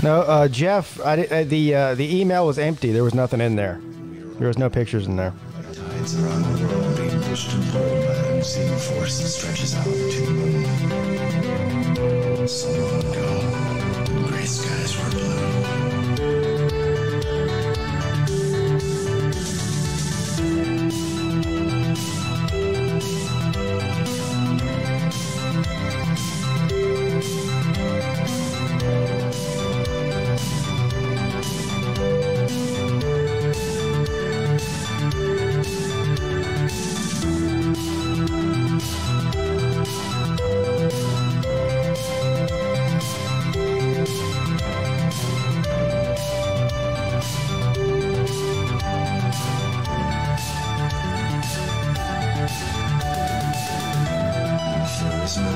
No, Jeff, the email was empty. There was nothing in there. There was no pictures in there. Tides around the world being pushed and pulled by an unseen force that stretches out to the moon. So long ago, gray skies were blue.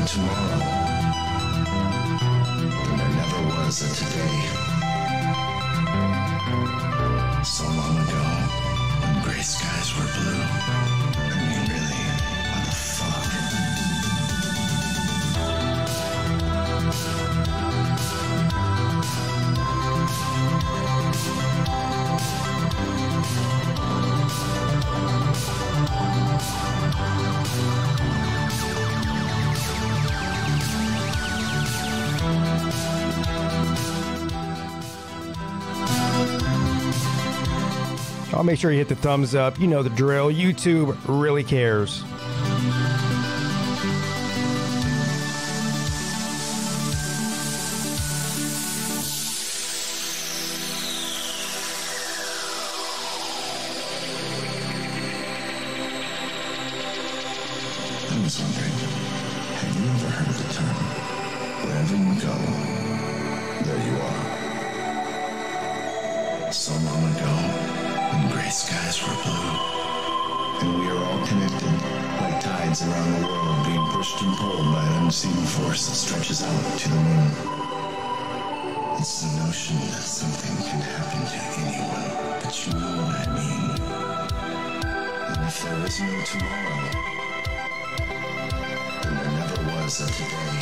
Tomorrow, and there never was a today. So long ago, when gray skies were blue. I mean, really, what the fuck? I'll make sure you hit the thumbs up. You know the drill. YouTube really cares. I was wondering, have you ever heard of the term, wherever you go, there you are? So long ago, when gray skies were blue, and we are all connected, like tides around the world being pushed and pulled by an unseen force that stretches out to the moon. It's the notion that something can happen to anyone, but you know what I mean. And if there is no tomorrow, then there never was a today.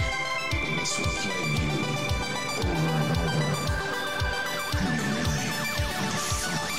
This will plague you over and over. I mean, really, what the fuck?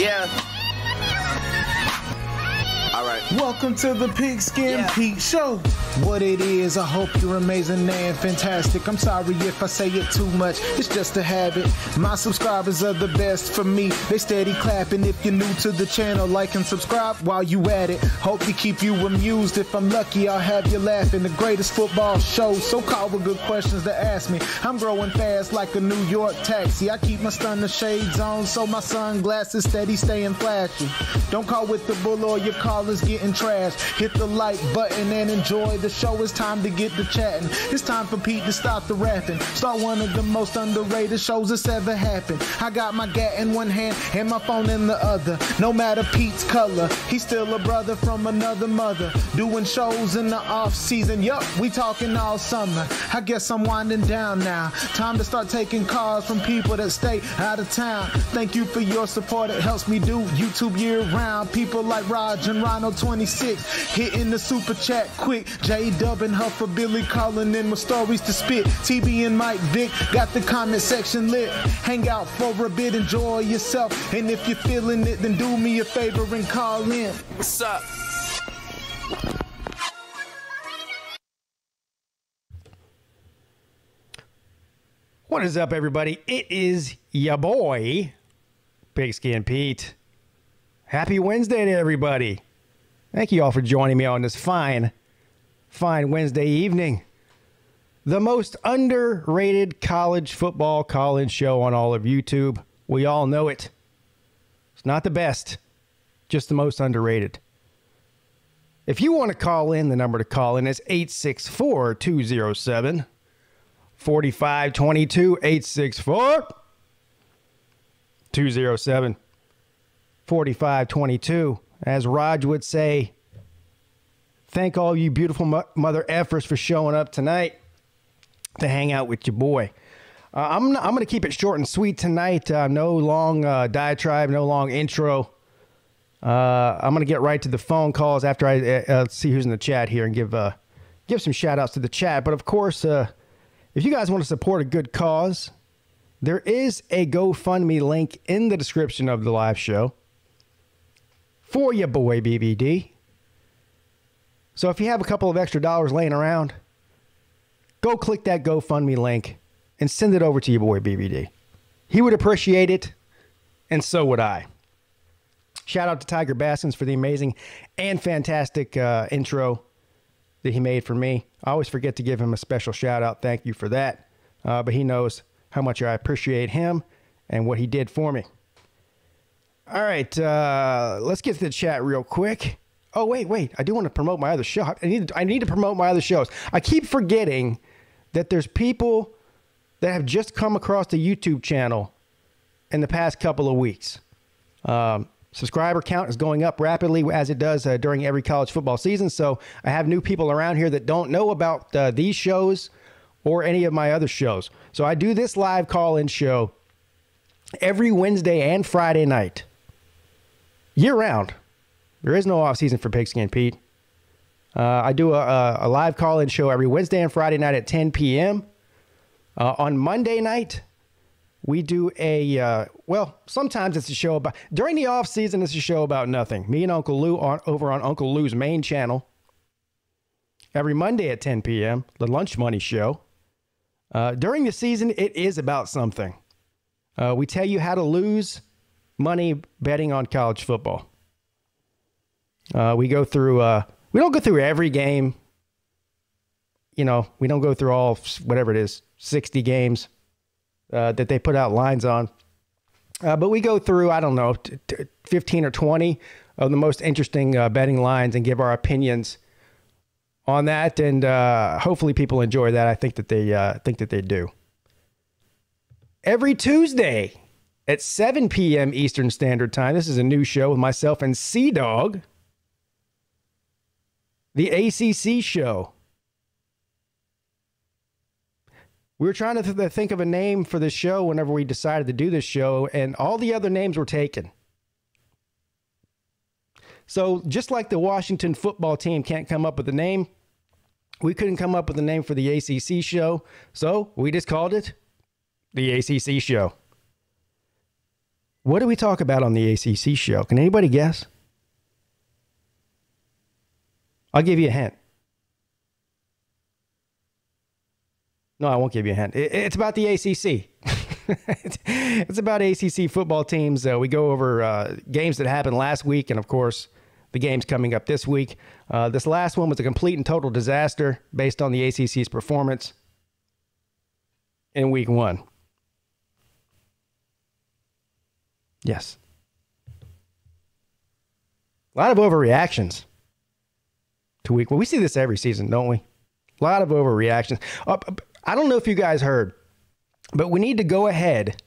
Yeah. All right. Welcome to the Pigskin Peete Show. What it is, I hope you're amazing and fantastic. I'm sorry if I say it too much, it's just a habit. My subscribers are the best for me. They steady clapping. If you're new to the channel, like and subscribe while you at it. Hope to keep you amused. If I'm lucky, I'll have you laughing. The greatest football show, so call with good questions to ask me. I'm growing fast like a New York taxi. I keep my stunner shades on, so my sunglasses steady staying flashy. Don't call with the bull or your call is getting trashed. Hit the like button and enjoy the show. It's time to get to chatting. It's time for Pete to stop the rapping. Start one of the most underrated shows that's ever happened. I got my gat in one hand and my phone in the other. No matter Pete's color, he's still a brother from another mother. Doing shows in the off season. Yup, we talking all summer. I guess I'm winding down now. Time to start taking calls from people that stay out of town. Thank you for your support. It helps me do YouTube year round. People like Raj and Rhino 26 hitting the super chat quick. J-Dub and Huffer Billy calling in with stories to spit. TB and Mike Vick got the comment section lit. Hang out for a bit, enjoy yourself. And if you're feeling it, then do me a favor and call in. What's up? What is up, everybody? It is ya boy, Pigskin Pete. Happy Wednesday to everybody. Thank you all for joining me on this fine Wednesday evening. The most underrated college football call-in show on all of YouTube. We all know it. It's not the best, just the most underrated. If you want to call in, the number to call in is 864-207-4522. 864-207-4522. As Raj would say, thank all you beautiful mother effers for showing up tonight to hang out with your boy. I'm going to keep it short and sweet tonight. No long diatribe, no long intro. I'm going to get right to the phone calls after I see who's in the chat here and give some shout outs to the chat. But of course, if you guys want to support a good cause, there is a GoFundMe link in the description of the live show for your boy BBD. So if you have a couple of extra dollars laying around, go click that GoFundMe link and send it over to your boy BBD. He would appreciate it, and so would I. Shout out to Tiger Baskins for the amazing and fantastic intro that he made for me. I always forget to give him a special shout out. Thank you for that. But he knows how much I appreciate him and what he did for me. All right, let's get to the chat real quick. Oh, wait. I do want to promote my other show. I need to promote my other shows. I keep forgetting that there's people that have just come across the YouTube channel in the past couple of weeks. Subscriber count is going up rapidly as it does during every college football season. So I have new people around here that don't know about these shows or any of my other shows. So I do this live call-in show every Wednesday and Friday night, year-round. There is no off-season for Pigskin Pete. I do a live call-in show every Wednesday and Friday night at 10 p.m. On Monday night, we do sometimes it's a show about, during the off-season, it's a show about nothing. Me and Uncle Lou over on Uncle Lou's main channel. Every Monday at 10 p.m., the Lunch Money Show. During the season, it is about something. We tell you how to lose money betting on college football. We go through, we don't go through every game. You know, we don't go through all, whatever it is, 60 games that they put out lines on. But we go through, I don't know, 15 or 20 of the most interesting betting lines and give our opinions on that. And hopefully people enjoy that. I think that they do. Every Tuesday at 7 p.m. Eastern Standard Time, this is a new show with myself and C-Dog, the ACC show. We were trying to think of a name for this show whenever we decided to do this show, and all the other names were taken. So just like the Washington football team can't come up with a name, we couldn't come up with a name for the ACC show, so we just called it the ACC show. What do we talk about on the ACC show? Can anybody guess? I'll give you a hint. No, I won't give you a hint. It's about the ACC. It's about ACC football teams. We go over games that happened last week and, of course, the games coming up this week. This last one was a complete and total disaster based on the ACC's performance in week 1. Yes. A lot of overreactions to week 1. We see this every season, don't we? A lot of overreactions. I don't know if you guys heard, but we need to go ahead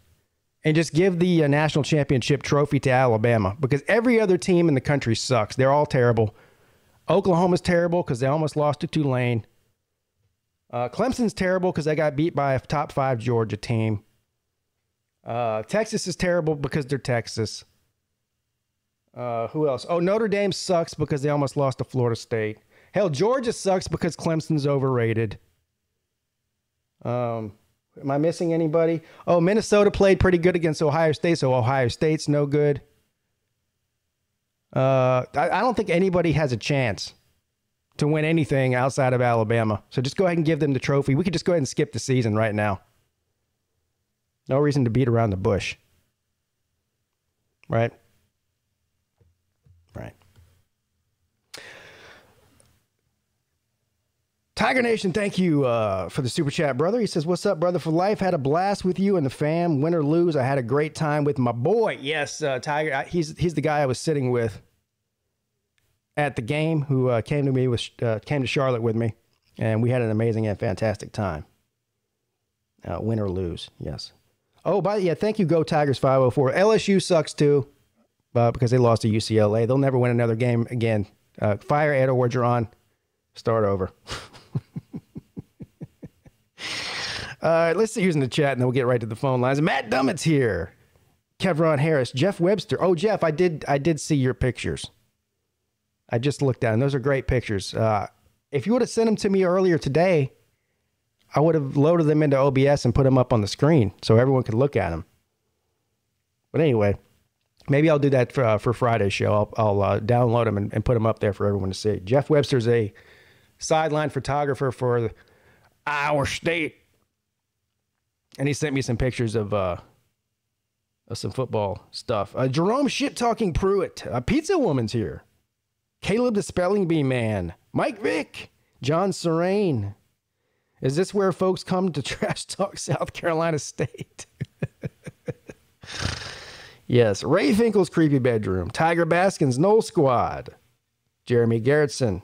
and just give the national championship trophy to Alabama because every other team in the country sucks. They're all terrible. Oklahoma's terrible because they almost lost to Tulane. Clemson's terrible because they got beat by a top 5 Georgia team. Texas is terrible because they're Texas. Who else? Oh, Notre Dame sucks because they almost lost to Florida State. Hell, Georgia sucks because Clemson's overrated. Am I missing anybody? Oh, Minnesota played pretty good against Ohio State, so Ohio State's no good. I don't think anybody has a chance to win anything outside of Alabama. So just go ahead and give them the trophy. We could just go ahead and skip the season right now. No reason to beat around the bush. Right? Right. Tiger Nation, thank you for the super chat, brother. He says, what's up, brother for life? Had a blast with you and the fam. Win or lose, I had a great time with my boy. Yes, Tiger. He's the guy I was sitting with at the game who came to Charlotte with me, and we had an amazing and fantastic time. Win or lose, yes. Oh, thank you, Go Tigers 504. LSU sucks too because they lost to UCLA. They'll never win another game again. Fire Ed Orgeron. Start over. All right, let's see who's in the chat, and then we'll get right to the phone lines. Matt Dummett's here. Kevron Harris. Jeff Webster. Oh, Jeff, I did see your pictures. I just looked at them. Those are great pictures. If you would have sent them to me earlier today, I would have loaded them into OBS and put them up on the screen so everyone could look at them. But anyway, maybe I'll do that for Friday's show. I'll download them and put them up there for everyone to see. Jeff Webster's a sideline photographer for our state. And he sent me some pictures of some football stuff. Jerome Shit-Talking Pruitt. Pizza Woman's here. Caleb the Spelling Bee Man. Mike Vick. John Serene. Is this where folks come to trash talk South Carolina State? Yes. Ray Finkel's Creepy Bedroom. Tiger Baskin's Knoll Squad. Jeremy Garrettson.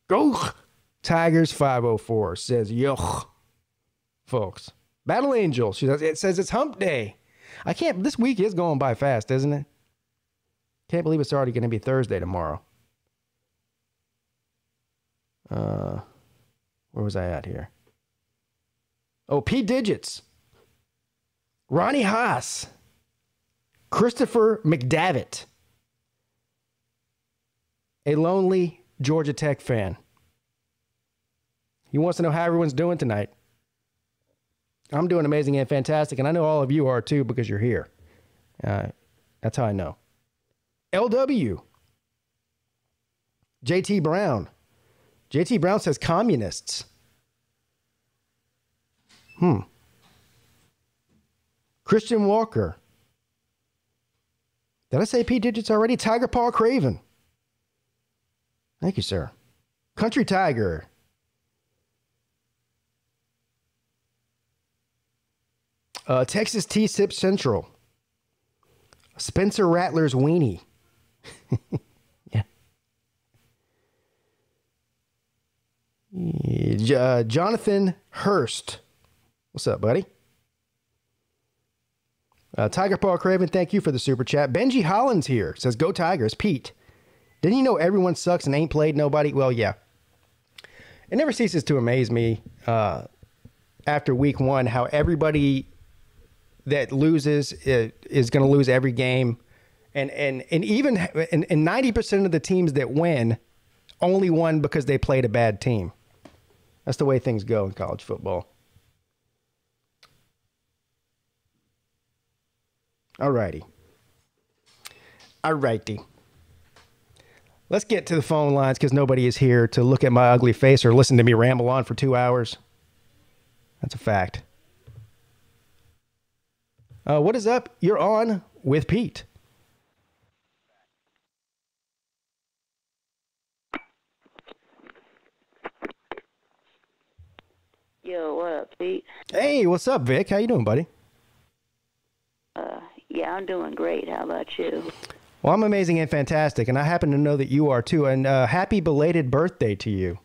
Go Tigers 504 says, yuck. Folks. Battle Angel. It says it's hump day. This week is going by fast, isn't it? Can't believe it's already going to be Thursday tomorrow. Where was I at here? Oh, P Digits. Ronnie Haas. Christopher McDavitt. A lonely Georgia Tech fan. He wants to know how everyone's doing tonight. I'm doing amazing and fantastic, and I know all of you are too because you're here. That's how I know. LW. JT Brown. JT Brown says communists. Christian Walker. Did I say P Digits already? Tiger Paw Craven. Thank you, sir. Country Tiger. Texas T-Sip Central. Spencer Rattler's Weenie. Yeah. Jonathan Hurst. What's up, buddy? Tiger Paw Craven, thank you for the super chat. Benji Hollins here says, go Tigers. Pete, didn't you know everyone sucks and ain't played nobody? Well, yeah. It never ceases to amaze me after week 1 how everybody that loses is going to lose every game. And even 90% of the teams that win only won because they played a bad team. That's the way things go in college football. Alrighty. Alrighty. Let's get to the phone lines because nobody is here to look at my ugly face or listen to me ramble on for 2 hours. That's a fact. What is up? You're on with Pete. Yo, what up, Pete? Hey, what's up, Vic? How you doing, buddy? Yeah, I'm doing great. How about you? Well, I'm amazing and fantastic, and I happen to know that you are too. And happy belated birthday to you.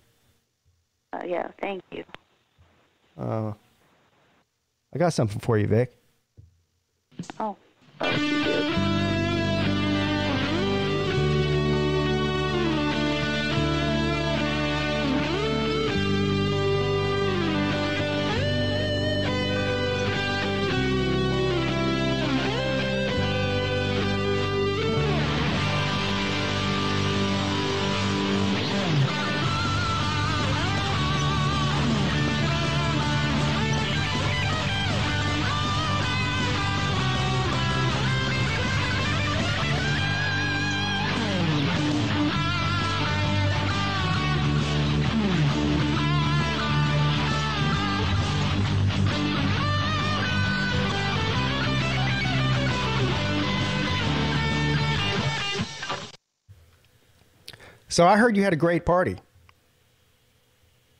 Yeah, thank you. I got something for you, Vic. Oh, you do. So I heard you had a great party.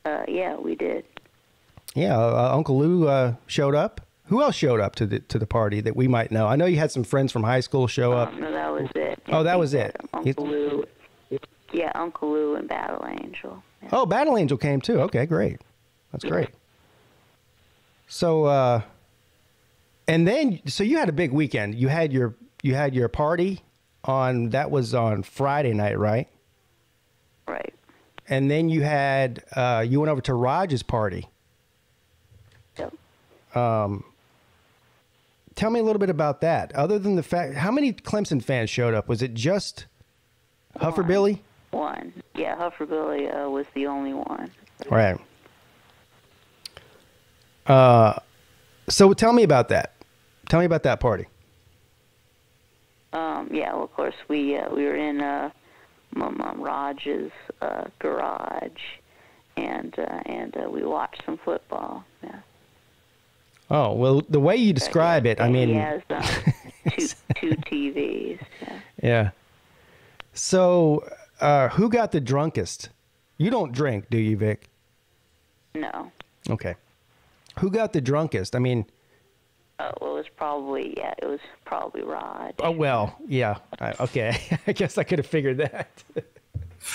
Yeah, we did. Yeah, Uncle Lou showed up. Who else showed up to the party that we might know? I know you had some friends from high school show up. No, that was it. Oh, that was it. Uncle Lou. Yeah, Uncle Lou and Battle Angel. Yeah. Oh, Battle Angel came too. Okay, great. That's great. So, and then so you had a big weekend. You had your party that was on Friday night, right? Right. And then you went over to Raj's party. Yep. Tell me a little bit about that. Other than the fact, how many Clemson fans showed up? Was it just Hufferbilly? One. Yeah, Hufferbilly was the only one. Right. So tell me about that. Tell me about that party. Yeah, well, of course, we were in my mom Raj's garage, and we watched some football. Yeah. Oh, well, the way you describe it, I mean... He has two TVs. Yeah. Yeah. So, who got the drunkest? You don't drink, do you, Vic? No. Okay. Who got the drunkest? I mean... Well, it was probably Raj. Oh, well, yeah. Okay. I guess I could have figured that.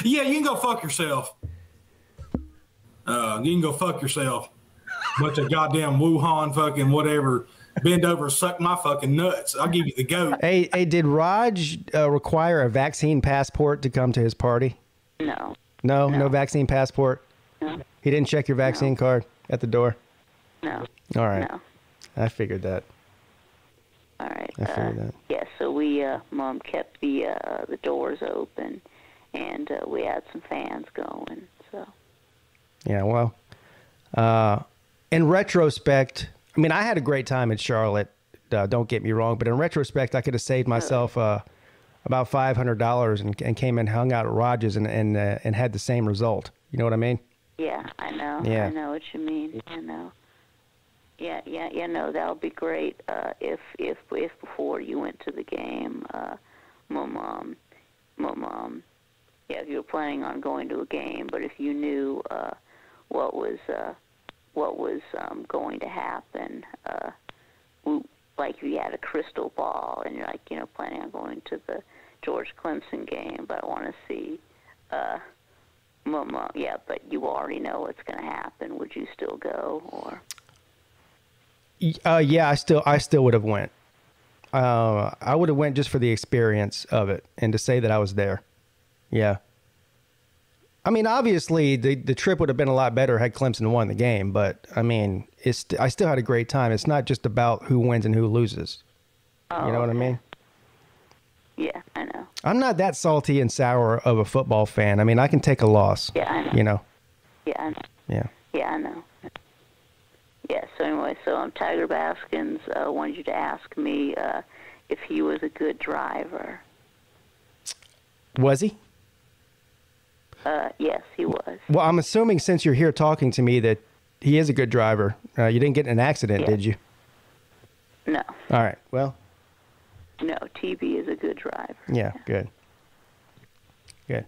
Yeah, you can go fuck yourself. You can go fuck yourself. Bunch of goddamn Wuhan fucking whatever. Bend over, suck my fucking nuts. I'll give you the goat. Hey, did Raj require a vaccine passport to come to his party? No. No vaccine passport? No. He didn't check your vaccine card at the door? No. All right. No. I figured that. All right. I figured that. Yeah, so we, Mom kept the doors open, and we had some fans going, so. Yeah, well, in retrospect, I mean, I had a great time in Charlotte. Don't get me wrong, but in retrospect, I could have saved myself about $500 and came and hung out at Rogers and had the same result. You know what I mean? Yeah, I know. Yeah. I know what you mean. I know. Yeah. No, that would be great. If before you went to the game, Mom. Yeah, if you were planning on going to a game, but if you knew what was going to happen, like if you had a crystal ball and you're like, planning on going to the George Clemson game, but I want to see, Mom. Yeah, but you already know what's going to happen. Would you still go or? Yeah, I still would have went. I would have went just for the experience of it and to say that I was there. Yeah. I mean, obviously the trip would have been a lot better had Clemson won the game, but I mean, I still had a great time. It's not just about who wins and who loses. Oh, you know what I mean? Yeah, I know. I'm not that salty and sour of a football fan. I mean, I can take a loss. Yeah, I know. You know? Yeah, I know. Yeah. Yeah, I know. Yeah. So anyway, Tiger Baskins wanted you to ask me if he was a good driver. Was he? Yes, he was. Well, I'm assuming since you're here talking to me that he is a good driver. You didn't get in an accident, did you? No. All right. Well. No, TB is a good driver. Yeah. Good. Good.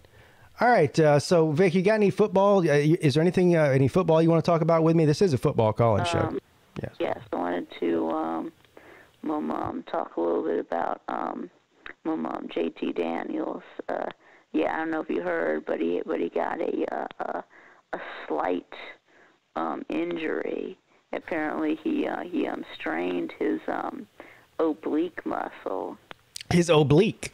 All right. So, Vic, you got any football? Is there anything, any football you want to talk about with me? This is a football calling show. Yes. Yes. I wanted to talk a little bit about JT Daniels. Yeah, I don't know if you heard, but he got a slight injury. Apparently, he strained his oblique muscle. His oblique.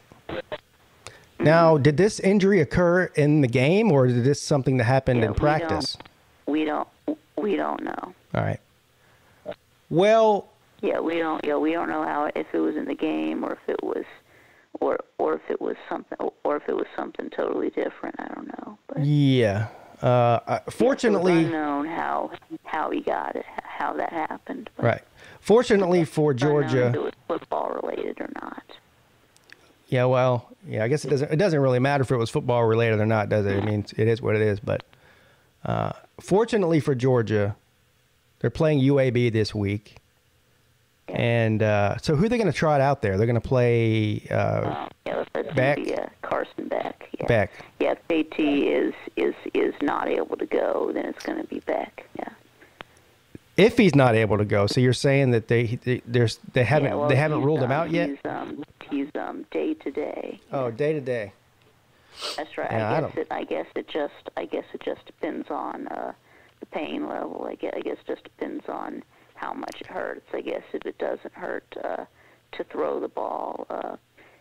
Now, did this injury occur in the game, or is this something that happened in practice? We don't know. All right. Well. Yeah, we don't know how, if it was in the game or if it was, or if it was something totally different. I don't know. But yeah. Fortunately, it's unknown how he got it, how that happened. But right. Fortunately for Georgia, if it was football related or not. Yeah, well, yeah, I guess it doesn't really matter if it was football related or not, does it? I mean, it is what it is. But fortunately for Georgia, they're playing UAB this week. Yeah. And so who are they going to trot out there? They're going to play Beck? Carson Beck. Yeah. Beck. Yeah, if Peete is not able to go, then it's going to be Beck. Yeah. If he's not able to go, so you're saying that they haven't ruled him out yet? He's day to day. Oh, day to day. That's right. Yeah, I guess it just depends on the pain level. I guess it just depends on how much it hurts. I guess if it doesn't hurt to throw the ball,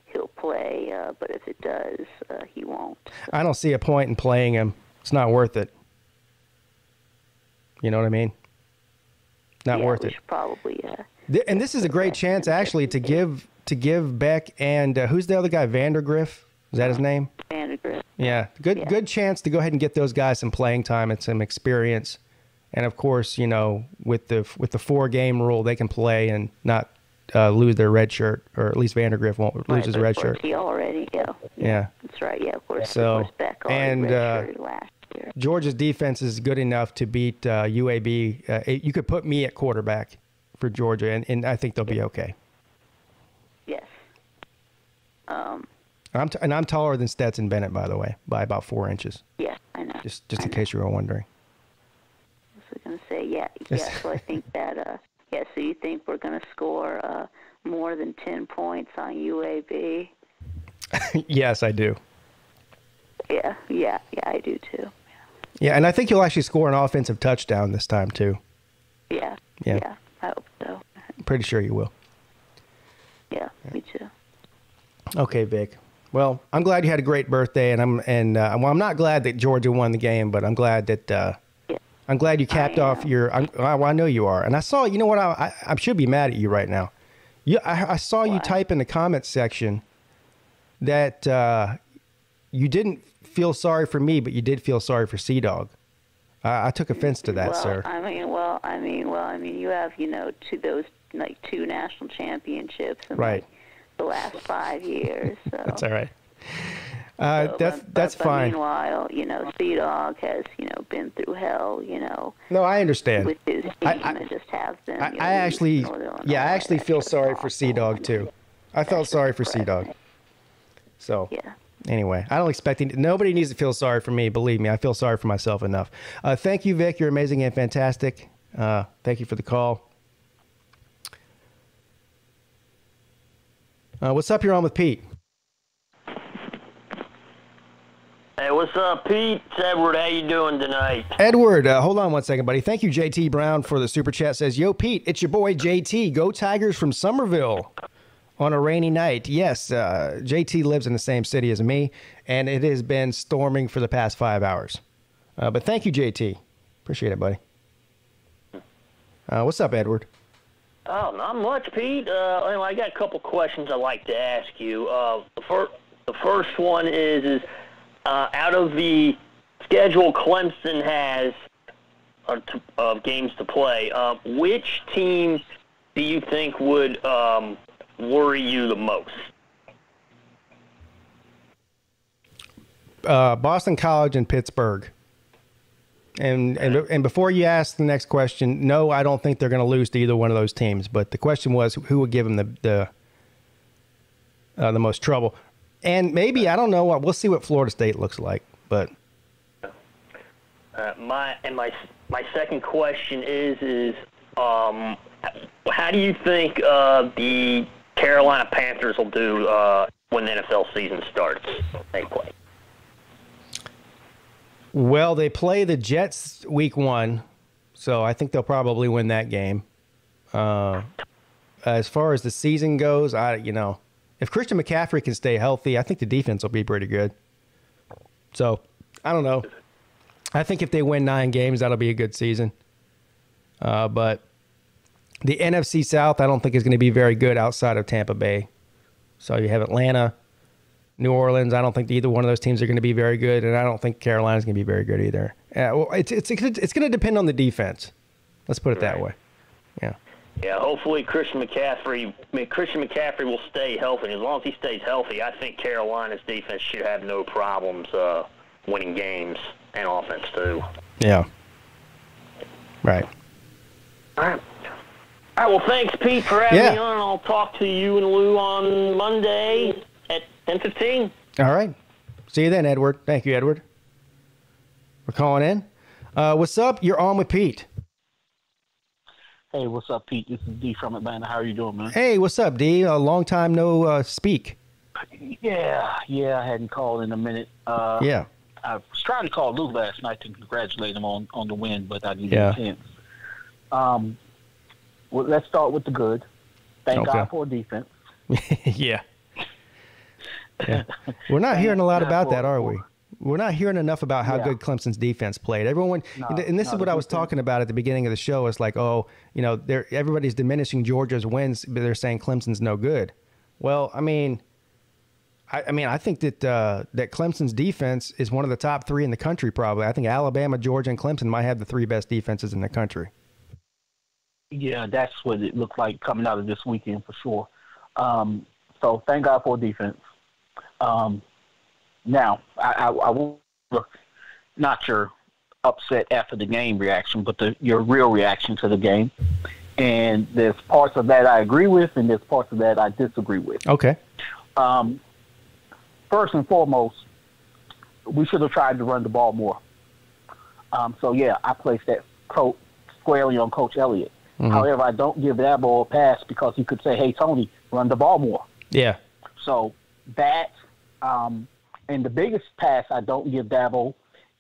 he'll play. But if it does, he won't. So. I don't see a point in playing him. It's not worth it. You know what I mean? Not worth it. Probably. And this is a great chance, actually, to give Beck and who's the other guy? Vandergriff? Is that his name? Vandergriff. Yeah. Good chance to go ahead and get those guys some playing time and some experience. And of course, you know, with the 4-game rule, they can play and not lose their red shirt, or at least Vandergriff won't lose his red shirt. He already, yeah. That's right. Yeah, of course. So, of course Beck already redshirted last year. Georgia's defense is good enough to beat UAB. You could put me at quarterback for Georgia, and I think they'll be okay. Yes. I'm taller than Stetson Bennett, by the way, by about 4 inches. Yeah, I know. Just in case you were wondering. I was going to say, yeah. So I think that, so you think we're going to score more than 10 points on UAB? Yes, I do. Yeah, I do too. Yeah, and I think you'll actually score an offensive touchdown this time too. Yeah, I hope so. I'm pretty sure you will. Yeah, me too. Okay, Vic. Well, I'm glad you had a great birthday, and I'm not glad that Georgia won the game, but I'm glad that I'm glad you capped off your. I know you are, and I saw. You know what? I should be mad at you right now. I saw you type in the comments section that you didn't feel sorry for me, but you did feel sorry for Sea-Dog. I took offense to that, sir. I mean, you have, those 2 national championships in the last 5 years. So. That's all right. That's fine. Meanwhile, Sea-Dog has, been through hell, No, I understand. With his team, and just has been. I actually feel sorry for Sea-Dog too. I felt sorry for Sea-Dog. So. Yeah. Anyway, I don't expect nobody needs to feel sorry for me. Believe me, I feel sorry for myself enough. Thank you, Vic. You're amazing and fantastic. Thank you for the call. What's up? You're on with Pete. Hey, what's up, Pete? It's Edward. How you doing tonight? Edward, hold on one second, buddy. Thank you, JT Brown, for the super chat. Says, yo, Pete, it's your boy JT. Go Tigers from Somerville. On a rainy night. Yes, JT lives in the same city as me, and it has been storming for the past 5 hours. But thank you, JT. Appreciate it, buddy. What's up, Edward? Oh, not much, Pete. Anyway, I got a couple questions I'd like to ask you. The first one is out of the schedule Clemson has, of games to play. Which team do you think would worry you the most? Boston College and Pittsburgh. And before you ask the next question, no, I don't think they're going to lose to either one of those teams. But the question was, who would give them the most trouble? And maybe, I don't know, we'll see what Florida State looks like. But my second question is how do you think the Carolina Panthers will do when the NFL season starts? They play. Well, they play the Jets week 1, so I think they'll probably win that game. As far as the season goes, if Christian McCaffrey can stay healthy, I think the defense will be pretty good. So, I don't know. I think if they win 9 games, that'll be a good season. But the NFC South, I don't think is going to be very good outside of Tampa Bay. So you have Atlanta, New Orleans. I don't think either one of those teams are going to be very good, and I don't think Carolina's going to be very good either. Well, it's going to depend on the defense. Let's put it that way. Yeah. Yeah. Hopefully, Christian McCaffrey will stay healthy. As long as he stays healthy, I think Carolina's defense should have no problems winning games and offense too. Yeah. Right. All right. All right. Well, thanks, Pete, for having me on. I'll talk to you and Lou on Monday at 10:15. All right. See you then, Edward. Thank you, Edward, for calling in. What's up? You're on with Pete. Hey, what's up, Pete? This is D from Atlanta. How are you doing, man? Hey, what's up, D? A long time no speak. Yeah, I hadn't called in a minute. Yeah. I was trying to call Lou last night to congratulate him on the win, but I didn't get a chance. Well, let's start with the good. Thank God for defense. Yeah. We're not hearing a lot about that, are we? We're not hearing enough about how good Clemson's defense played. Everyone, and this is what I was talking about at the beginning of the show. It's like, everybody's diminishing Georgia's wins, but they're saying Clemson's no good. Well, I think that Clemson's defense is one of the top 3 in the country, probably. I think Alabama, Georgia, and Clemson might have the 3 best defenses in the country. Yeah, that's what it looked like coming out of this weekend for sure. So thank God for defense. Now, I will not your upset after the game reaction, but your real reaction to the game. And there's parts of that I agree with, and there's parts of that I disagree with. Okay. First and foremost, we should have tried to run the ball more. I placed that squarely on Coach Elliott. Mm-hmm. However, I don't give that ball a pass because he could say, hey, Tony, run the ball more. Yeah. So that, and the biggest pass I don't give Dabo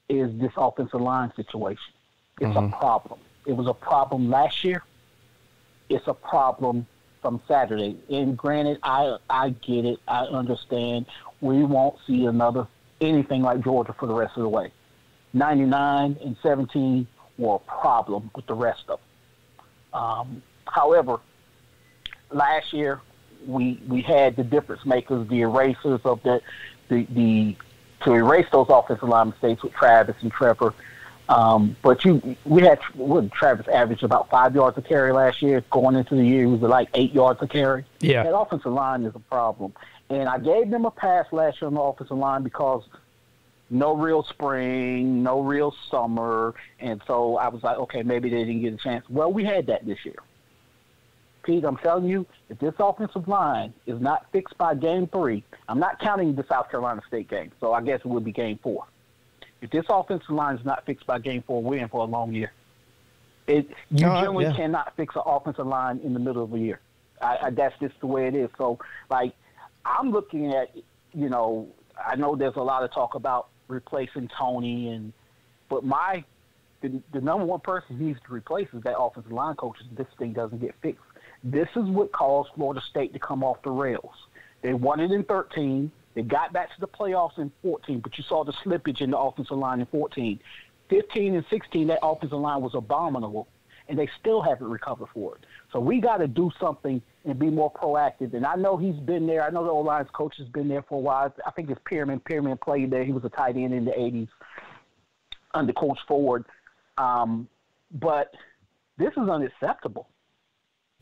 is this offensive line situation. It's a problem. It was a problem last year. It's a problem from Saturday. And granted, I get it. I understand. We won't see anything like Georgia for the rest of the way. 99 and 17 were a problem with the rest of them. However, last year we had the difference makers, the erasers of the to erase those offensive line mistakes with Travis and Trevor. But Travis averaged about 5 yards a carry last year. Going into the year, he was like 8 yards a carry. Yeah. That offensive line is a problem. And I gave them a pass last year on the offensive line because no real spring, no real summer. And so I was like, okay, maybe they didn't get a chance. Well, we had that this year. Pete, I'm telling you, if this offensive line is not fixed by Game 3, I'm not counting the South Carolina State game, so I guess it would be Game 4. If this offensive line is not fixed by Game 4, we're in for a long year. You generally cannot fix an offensive line in the middle of a year. That's just the way it is. So, I'm looking at, I know there's a lot of talk about replacing Tony, but the number one person who needs to replace is that offensive line coach if this thing doesn't get fixed. This is what caused Florida State to come off the rails. They won it in 13. They got back to the playoffs in 14, but you saw the slippage in the offensive line in 14. 15 and 16, that offensive line was abominable, and they still haven't recovered for it. So we got to do something and be more proactive. And I know he's been there. I know the O-line's coach has been there for a while. I think it's Pearman. Pearman played there. He was a tight end in the 80s under Coach Ford. But this is unacceptable.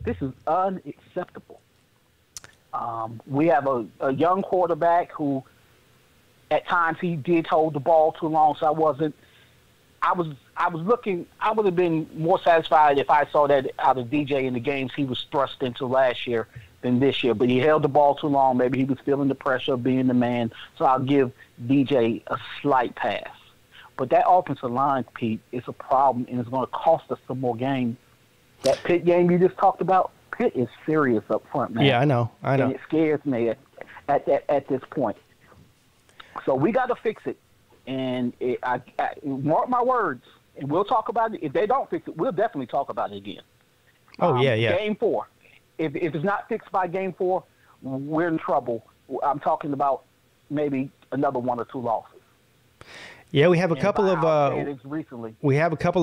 This is unacceptable. We have a young quarterback who, at times, he did hold the ball too long. So I was looking. I would have been more satisfied if I saw that out of DJ in the games he was thrust into last year than this year. But he held the ball too long. Maybe he was feeling the pressure of being the man. So I'll give DJ a slight pass. But that offensive line, Pete, is a problem, and it's going to cost us some more games. That Pitt game you just talked about, Pitt is serious up front, man. Yeah, I know. And it scares me at this point. So we got to fix it. And I mark my words, and we'll talk about it. If they don't fix it, we'll definitely talk about it again. Oh, yeah. Game 4. If it's not fixed by Game 4, we're in trouble. I'm talking about maybe another 1 or 2 losses. Yeah, we have a couple of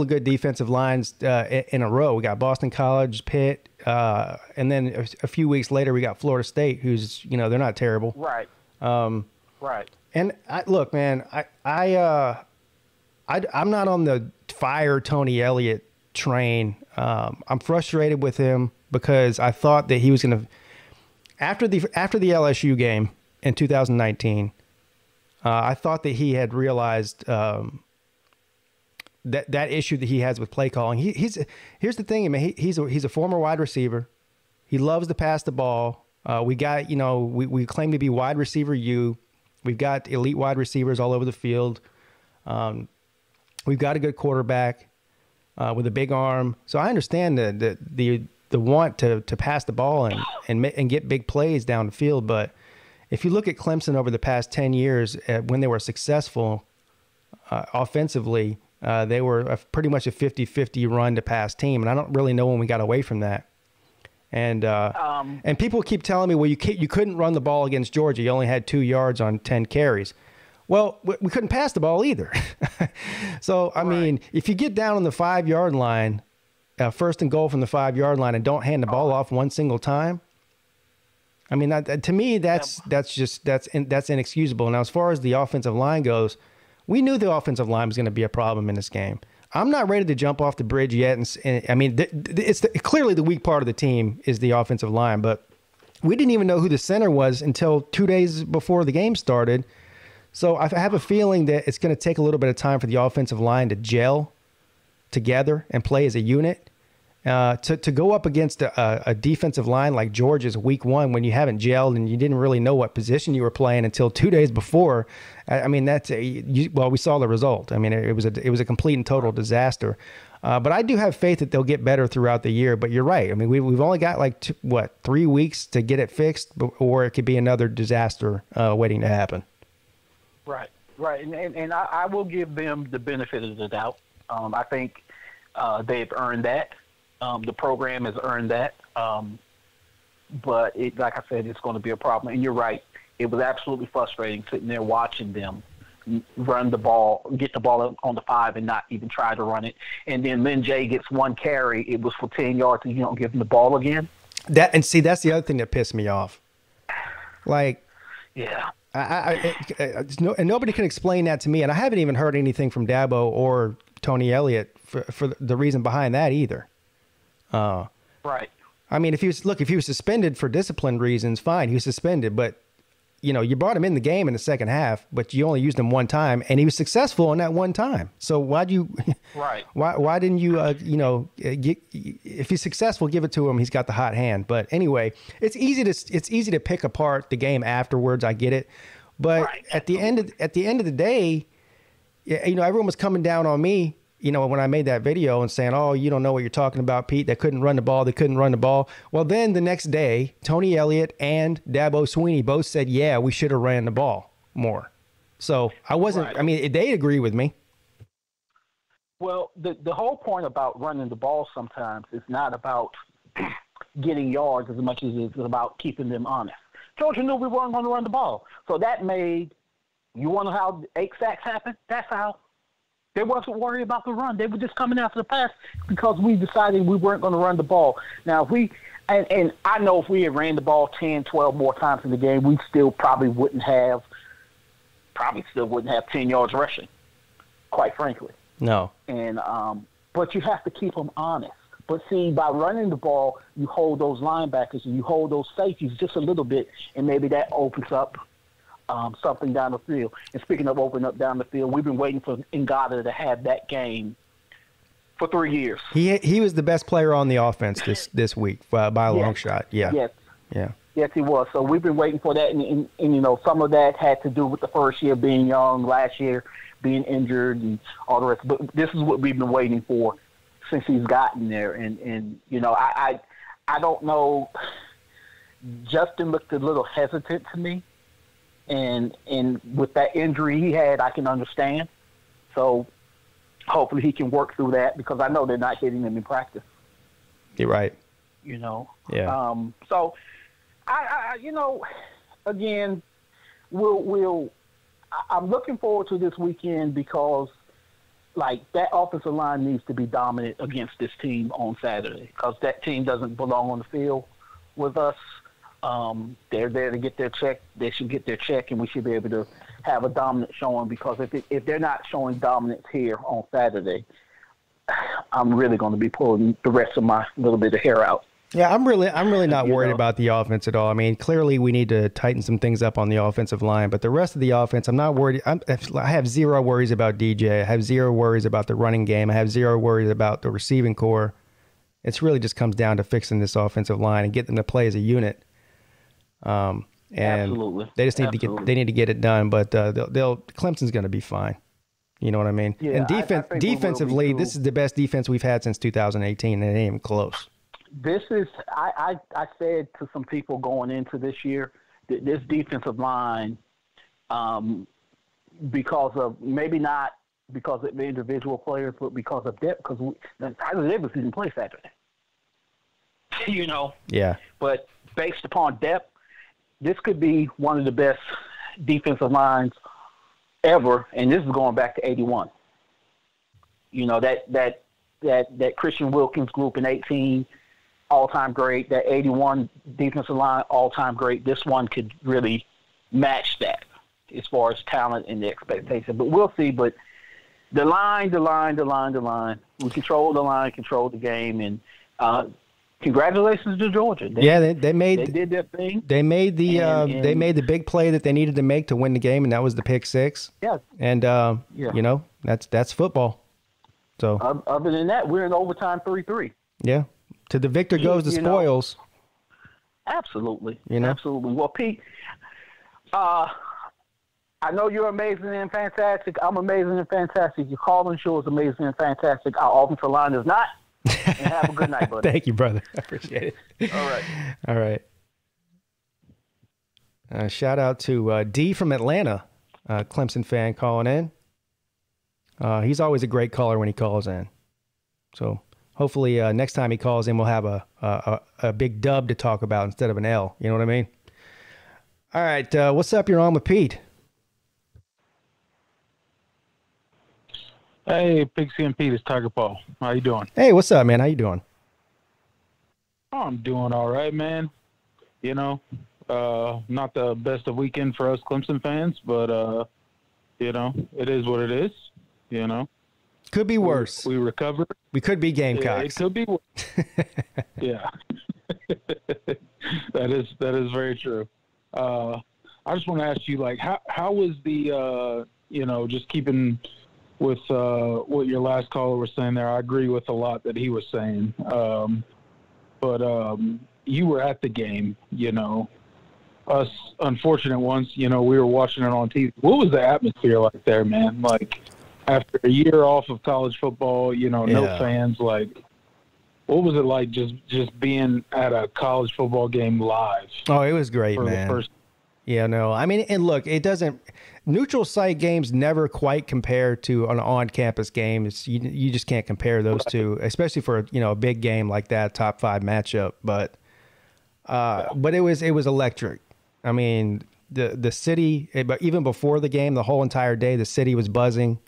good defensive lines in a row. We got Boston College, Pitt, and then a few weeks later we got Florida State, who's they're not terrible. Right. Right. And look, man, I'm not on the fire Tony Elliott train. I'm frustrated with him because I thought that he was going to after the LSU game in 2019. I thought that he had realized that issue that he has with play calling. Here's the thing, man. He's a former wide receiver. He loves to pass the ball. We got we claim to be wide receiver U. We've got elite wide receivers all over the field. We've got a good quarterback with a big arm. So I understand the want to pass the ball and get big plays down the field, but if you look at Clemson over the past 10 years, when they were successful offensively, they were pretty much a 50-50 run to pass team, and I don't really know when we got away from that. And people keep telling me, well, you couldn't run the ball against Georgia. You only had 2 yards on 10 carries. Well, we couldn't pass the ball either. So, I mean, if you get down on the 5-yard line, first and goal from the 5-yard line, and don't hand the ball off one single time, I mean, to me, that's inexcusable. Now, as far as the offensive line goes, we knew the offensive line was going to be a problem in this game. I'm not ready to jump off the bridge yet. And I mean, clearly the weak part of the team is the offensive line, but we didn't even know who the center was until 2 days before the game started. So I have a feeling that it's going to take a little bit of time for the offensive line to gel together and play as a unit. To go up against a defensive line like Georgia's week 1 when you haven't gelled and you didn't really know what position you were playing until 2 days before, I mean, we saw the result. I mean, it was a complete and total disaster. But I do have faith that they'll get better throughout the year. But you're right. I mean, we've only got 3 weeks to get it fixed, or it could be another disaster waiting to happen. Right. And I will give them the benefit of the doubt. I think they've earned that. The program has earned that. But like I said, it's going to be a problem. And you're right. It was absolutely frustrating sitting there watching them run the ball, get the ball on the 5 and not even try to run it. And then Lynn J gets 1 carry. It was for 10 yards and you don't give him the ball again. That's the other thing that pissed me off. Yeah. And nobody can explain that to me. And I haven't even heard anything from Dabo or Tony Elliott for the reason behind that either. Right. I mean, if he was suspended for discipline reasons, fine, he was suspended. But you brought him in the game in the second half, but you only used him 1 time, and he was successful in that 1 time. So why'd you? Right. Why didn't you? If he's successful, give it to him. He's got the hot hand. But anyway, it's easy to pick apart the game afterwards. I get it, but at the end of the day, everyone was coming down on me. When I made that video and saying, oh, you don't know what you're talking about, Pete. They couldn't run the ball. Well, then the next day, Tony Elliott and Dabo Swinney both said, yeah, we should have ran the ball more. So I wasn't, I mean, they agree with me. Well, the whole point about running the ball sometimes is not about getting yards as much as it's about keeping them honest. Georgia knew we weren't going to run the ball. So that made, you want to know how 8 sacks happened? That's how. They wasn't worried about the run. They were just coming after the pass because we decided we weren't going to run the ball. Now, and I know if we had ran the ball 10, 12 more times in the game, we still probably wouldn't have 10 yards rushing, quite frankly. No. And but you have to keep them honest. But see, by running the ball, you hold those linebackers and you hold those safeties just a little bit, and maybe that opens up something down the field. And speaking of opening up down the field, we've been waiting for Ngata to have that game for 3 years. He was the best player on the offense this week by a long shot. Yeah. Yes. Yeah. Yes, he was. So we've been waiting for that, and you know, some of that had to do with the first year being young, last year being injured, and all the rest. But this is what we've been waiting for since he's gotten there. And you know, I don't know. Justin looked a little hesitant to me, and with that injury he had, I can understand. So hopefully he can work through that, because I know they're not hitting him in practice. You're right. You know. Yeah. So I you know, again, I'm looking forward to this weekend, because like that offensive line needs to be dominant against this team on Saturday, because that team doesn't belong on the field with us. They're there to get their check. They should get their check, and we should be able to have a dominant showing, because if they're not showing dominance here on Saturday, I'm really going to be pulling the rest of my little bit of hair out. Yeah, I'm really not worried about the offense at all. I mean, clearly we need to tighten some things up on the offensive line, but the rest of the offense, I'm not worried. I have zero worries about DJ. I have zero worries about the running game. I have zero worries about the receiving core. It's really just comes down to fixing this offensive line and getting them to play as a unit. And Absolutely. They just need to get it done. But Clemson's going to be fine. You know what I mean? Yeah, and defensively, this is the best defense we've had since 2018, and it ain't even close. This is I said to some people going into this year that this defensive line, because of maybe not because of the individual players, but because of depth, because Tyler Davis didn't play Saturday. You know. Yeah. But based upon depth, this could be one of the best defensive lines ever, and this is going back to '81. You know, that Christian Wilkins group in '18. All-time great. That '81 defensive line, all-time great. This one could really match that as far as talent and the expectation. But we'll see. But the line. We control the line, control the game, and congratulations to Georgia. They did their thing. They made the big play that they needed to make to win the game, and that was the pick six. Yeah. And you know, that's football. So other than that, we're in overtime 3-3. Yeah. To the victor goes the spoils. Absolutely. You know? Absolutely. Well, Pete, I know you're amazing and fantastic. I'm amazing and fantastic. Your calling show is amazing and fantastic. Our offensive line is not. And have a good night, buddy. Thank you, brother. I appreciate it. All right. All right. Shout out to D from Atlanta, Clemson fan calling in. He's always a great caller when he calls in. So hopefully next time he calls in, we'll have a big dub to talk about instead of an L. You know what I mean? All right. What's up? You're on with Pete. Hey, PigskinPeete, it's Tiger Paul. How you doing? Hey, what's up, man? How you doing? Oh, I'm doing all right, man. You know, not the best of weekend for us Clemson fans, but, you know, it is what it is, you know. Could be worse. We recovered. We could be Gamecocks. Yeah, it could be worse. Yeah. That is very true. I just want to ask you, like, how was the, you know, just keeping with what your last caller was saying there. I agree with a lot that he was saying. But you were at the game, you know. Us unfortunate ones, you know, we were watching it on TV. What was the atmosphere like there, man? Like, after a year off of college football, you know, no fans, like, what was it like just being at a college football game live? Oh, it was great, man. Yeah, no. I mean, and look, it doesn't – neutral site games never quite compare to an on-campus game. You just can't compare those two, especially for, you know, a big game like that, top 5 matchup. But it was electric. I mean, the city, but even before the game, the whole entire day, the city was buzzing.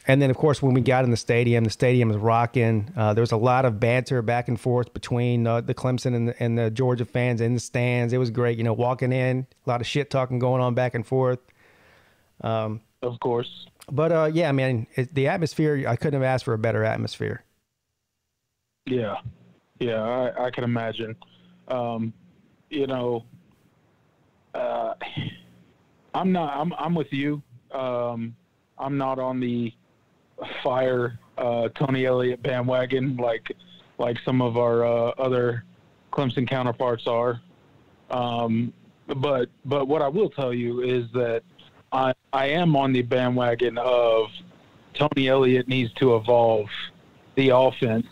And then, of course, when we got in the stadium was rocking. There was a lot of banter back and forth between the Clemson and the Georgia fans in the stands. It was great, you know, walking in, a lot of shit talking going on back and forth. Of course. But yeah, I mean, the atmosphere. I couldn't have asked for a better atmosphere. Yeah, I can imagine. You know, I'm with you. I'm not on the fire Tony Elliott bandwagon like some of our other Clemson counterparts are. But what I will tell you is that I am on the bandwagon of Tony Elliott needs to evolve the offense,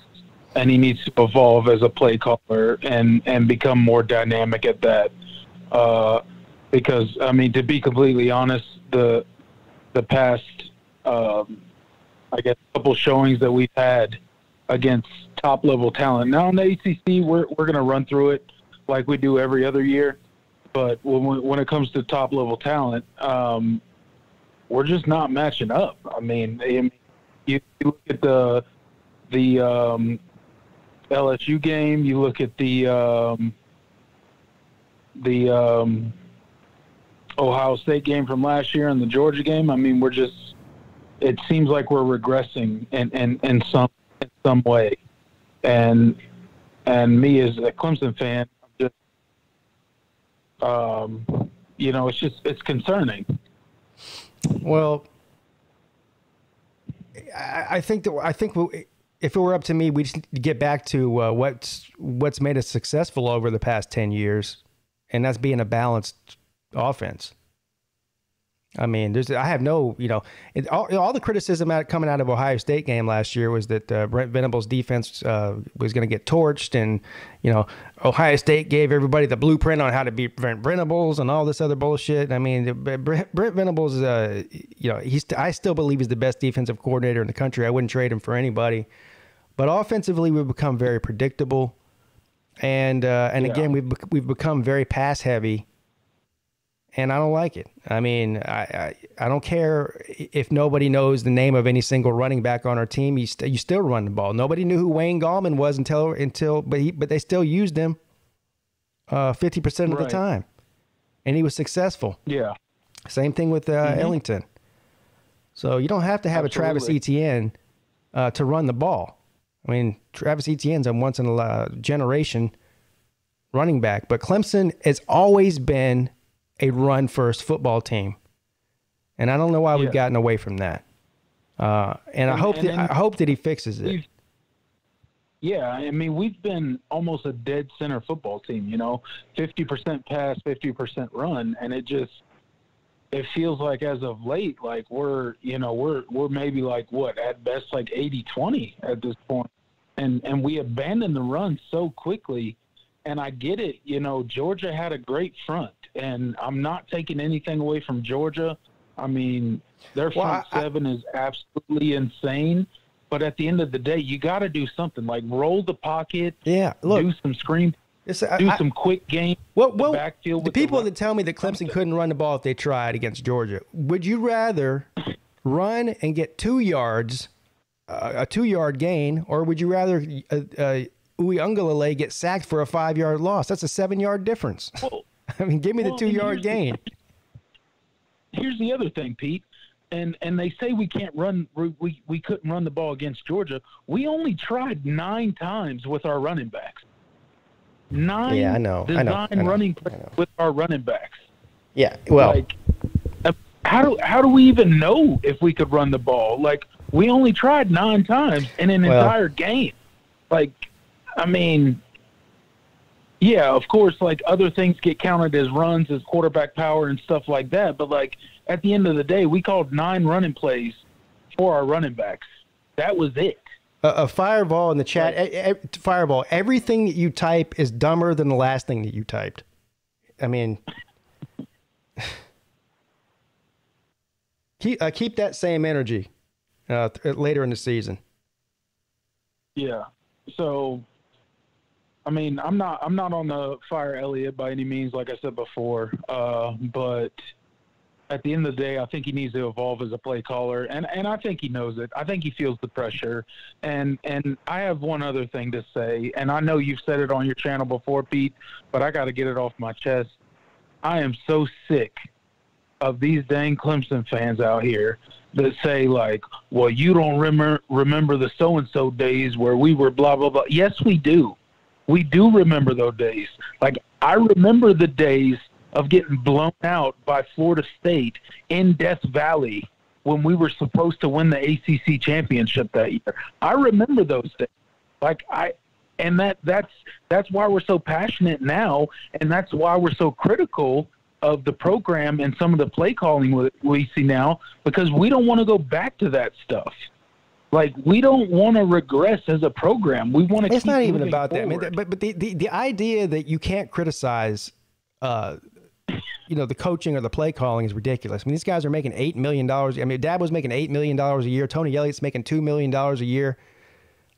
and he needs to evolve as a play caller and become more dynamic at that. Because, I mean, to be completely honest, the past, I guess, couple showings that we've had against top-level talent. Now in the ACC, we're going to run through it like we do every other year. But when it comes to top-level talent, we're just not matching up. I mean, you look at the LSU game, you look at the Ohio State game from last year and the Georgia game. I mean, it seems like we're regressing in some way. And me as a Clemson fan, you know, it's concerning. Well, I think if it were up to me, we just need to get back to what's made us successful over the past 10 years, and that's being a balanced offense. I mean, I have no, you know, all the criticism coming out of Ohio State game last year was that Brent Venables' defense was going to get torched, and, you know, Ohio State gave everybody the blueprint on how to beat Brent Venables and all this other bullshit. I mean, Brent Venables, you know, I still believe he's the best defensive coordinator in the country. I wouldn't trade him for anybody. But offensively, we've become very predictable, and again, we've become very pass heavy. And I don't like it. I mean, I don't care if nobody knows the name of any single running back on our team. You still run the ball. Nobody knew who Wayne Gallman was but they still used him 50% of the time, and he was successful. Yeah. Same thing with Ellington. So you don't have to have a Travis Etienne to run the ball. I mean, Travis Etienne's a once in a generation running back, but Clemson has always been a run-first football team, and I don't know why we've gotten away from that. And I hope that he fixes it. Yeah, I mean, we've been almost a dead center football team. You know, 50% pass, 50% run, and it feels like as of late, like we're maybe like at best like 80-20 at this point, and we abandon the run so quickly. And I get it. You know, Georgia had a great front. And I'm not taking anything away from Georgia. I mean, their front seven is absolutely insane. But at the end of the day, you got to do something like roll the pocket. Yeah, look, do some screen, some quick game. Well, backfield. The people that tell me that Clemson couldn't run the ball if they tried against Georgia, would you rather run and get 2 yards, a 2-yard gain, or would you rather Uiagalelei get sacked for a 5-yard loss? That's a 7-yard difference. Well, I mean, give me the 2-yard gain. Here's the other thing, Pete, and they say we can't run. We couldn't run the ball against Georgia. We only tried 9 times with our running backs. 9 Yeah, I know. running plays with our running backs. Yeah, well, like, how do we even know if we could run the ball? Like, we only tried 9 times in an entire game. Like, I mean. Yeah, of course, like other things get counted as runs, as quarterback power and stuff like that. But, like, at the end of the day, we called 9 running plays for our running backs. That was it. A fireball in the chat. Fireball, everything that you type is dumber than the last thing that you typed. I mean, keep that same energy later in the season. Yeah. So, I mean, I'm not on the fire Elliott by any means, like I said before. But at the end of the day, I think he needs to evolve as a play caller, and I think he knows it. I think he feels the pressure. And I have one other thing to say, and I know you've said it on your channel before, Pete, but I got to get it off my chest. I am so sick of these dang Clemson fans out here that say, like, well, you don't remember the so-and-so days where we were blah, blah, blah. Yes, we do. We do remember those days. Like, I remember the days of getting blown out by Florida State in Death Valley when we were supposed to win the ACC championship that year. I remember those days. That's why we're so passionate now, and that's why we're so critical of the program and some of the play calling we see now, because we don't want to go back to that stuff. Like, we don't want to regress as a program. We want to. It's not even about that. I mean, but the idea that you can't criticize, the coaching or the play calling is ridiculous. I mean, these guys are making $8 million. I mean, Dad was making $8 million a year. Tony Elliott's making $2 million a year.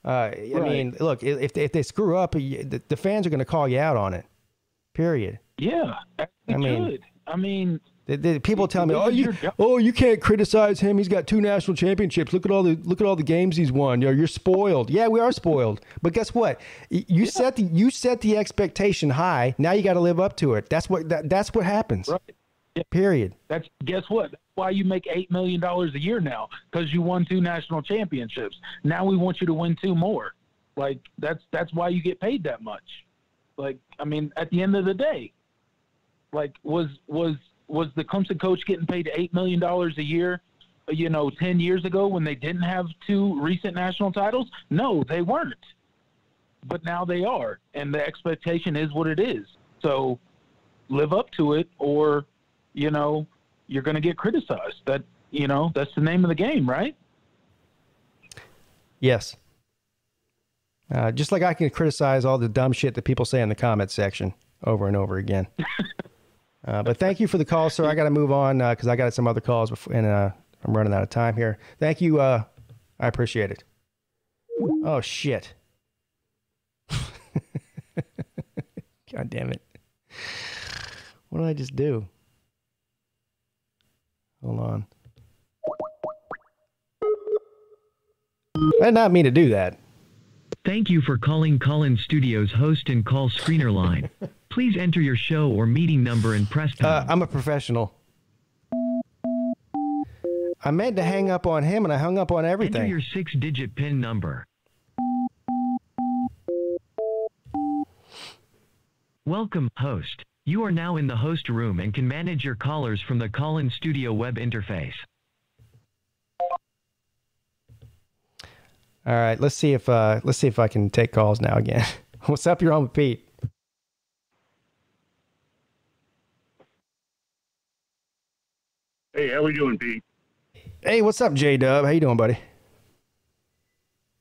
I mean, look, if they screw up, the fans are going to call you out on it. Period. Yeah, I mean, the people tell me, you can't criticize him. He's got 2 national championships. Look at all the games he's won. You're spoiled. Yeah, we are spoiled. But guess what? You set the expectation high. Now you got to live up to it. That's what happens. Right. Yeah. Period. Guess what? That's why you make $8 million a year now, because you won 2 national championships. Now we want you to win 2 more. Like, that's why you get paid that much. Like, I mean, at the end of the day, like, was the Clemson coach getting paid $8 million a year, 10 years ago when they didn't have 2 recent national titles? No, they weren't. But now they are, and the expectation is what it is. So live up to it, or, you're going to get criticized. That's the name of the game, right? Yes. Just like I can criticize all the dumb shit that people say in the comment section over and over again. But thank you for the call, sir. I got to move on because I got some other calls and I'm running out of time here. Thank you. I appreciate it. Oh, shit. God damn it. What did I just do? Hold on. I did not mean to do that. Thank you for calling Call-In Studios host and call screener line. Please enter your show or meeting number and press pound. I'm a professional. I meant to hang up on him, and I hung up on everything. Enter your 6-digit PIN number. Welcome, host. You are now in the host room and can manage your callers from the Call-In Studio web interface. All right, let's see if I can take calls now again. What's up? You're on with Pete. Hey, how we doing, Pete? Hey, what's up, J-Dub? How you doing, buddy?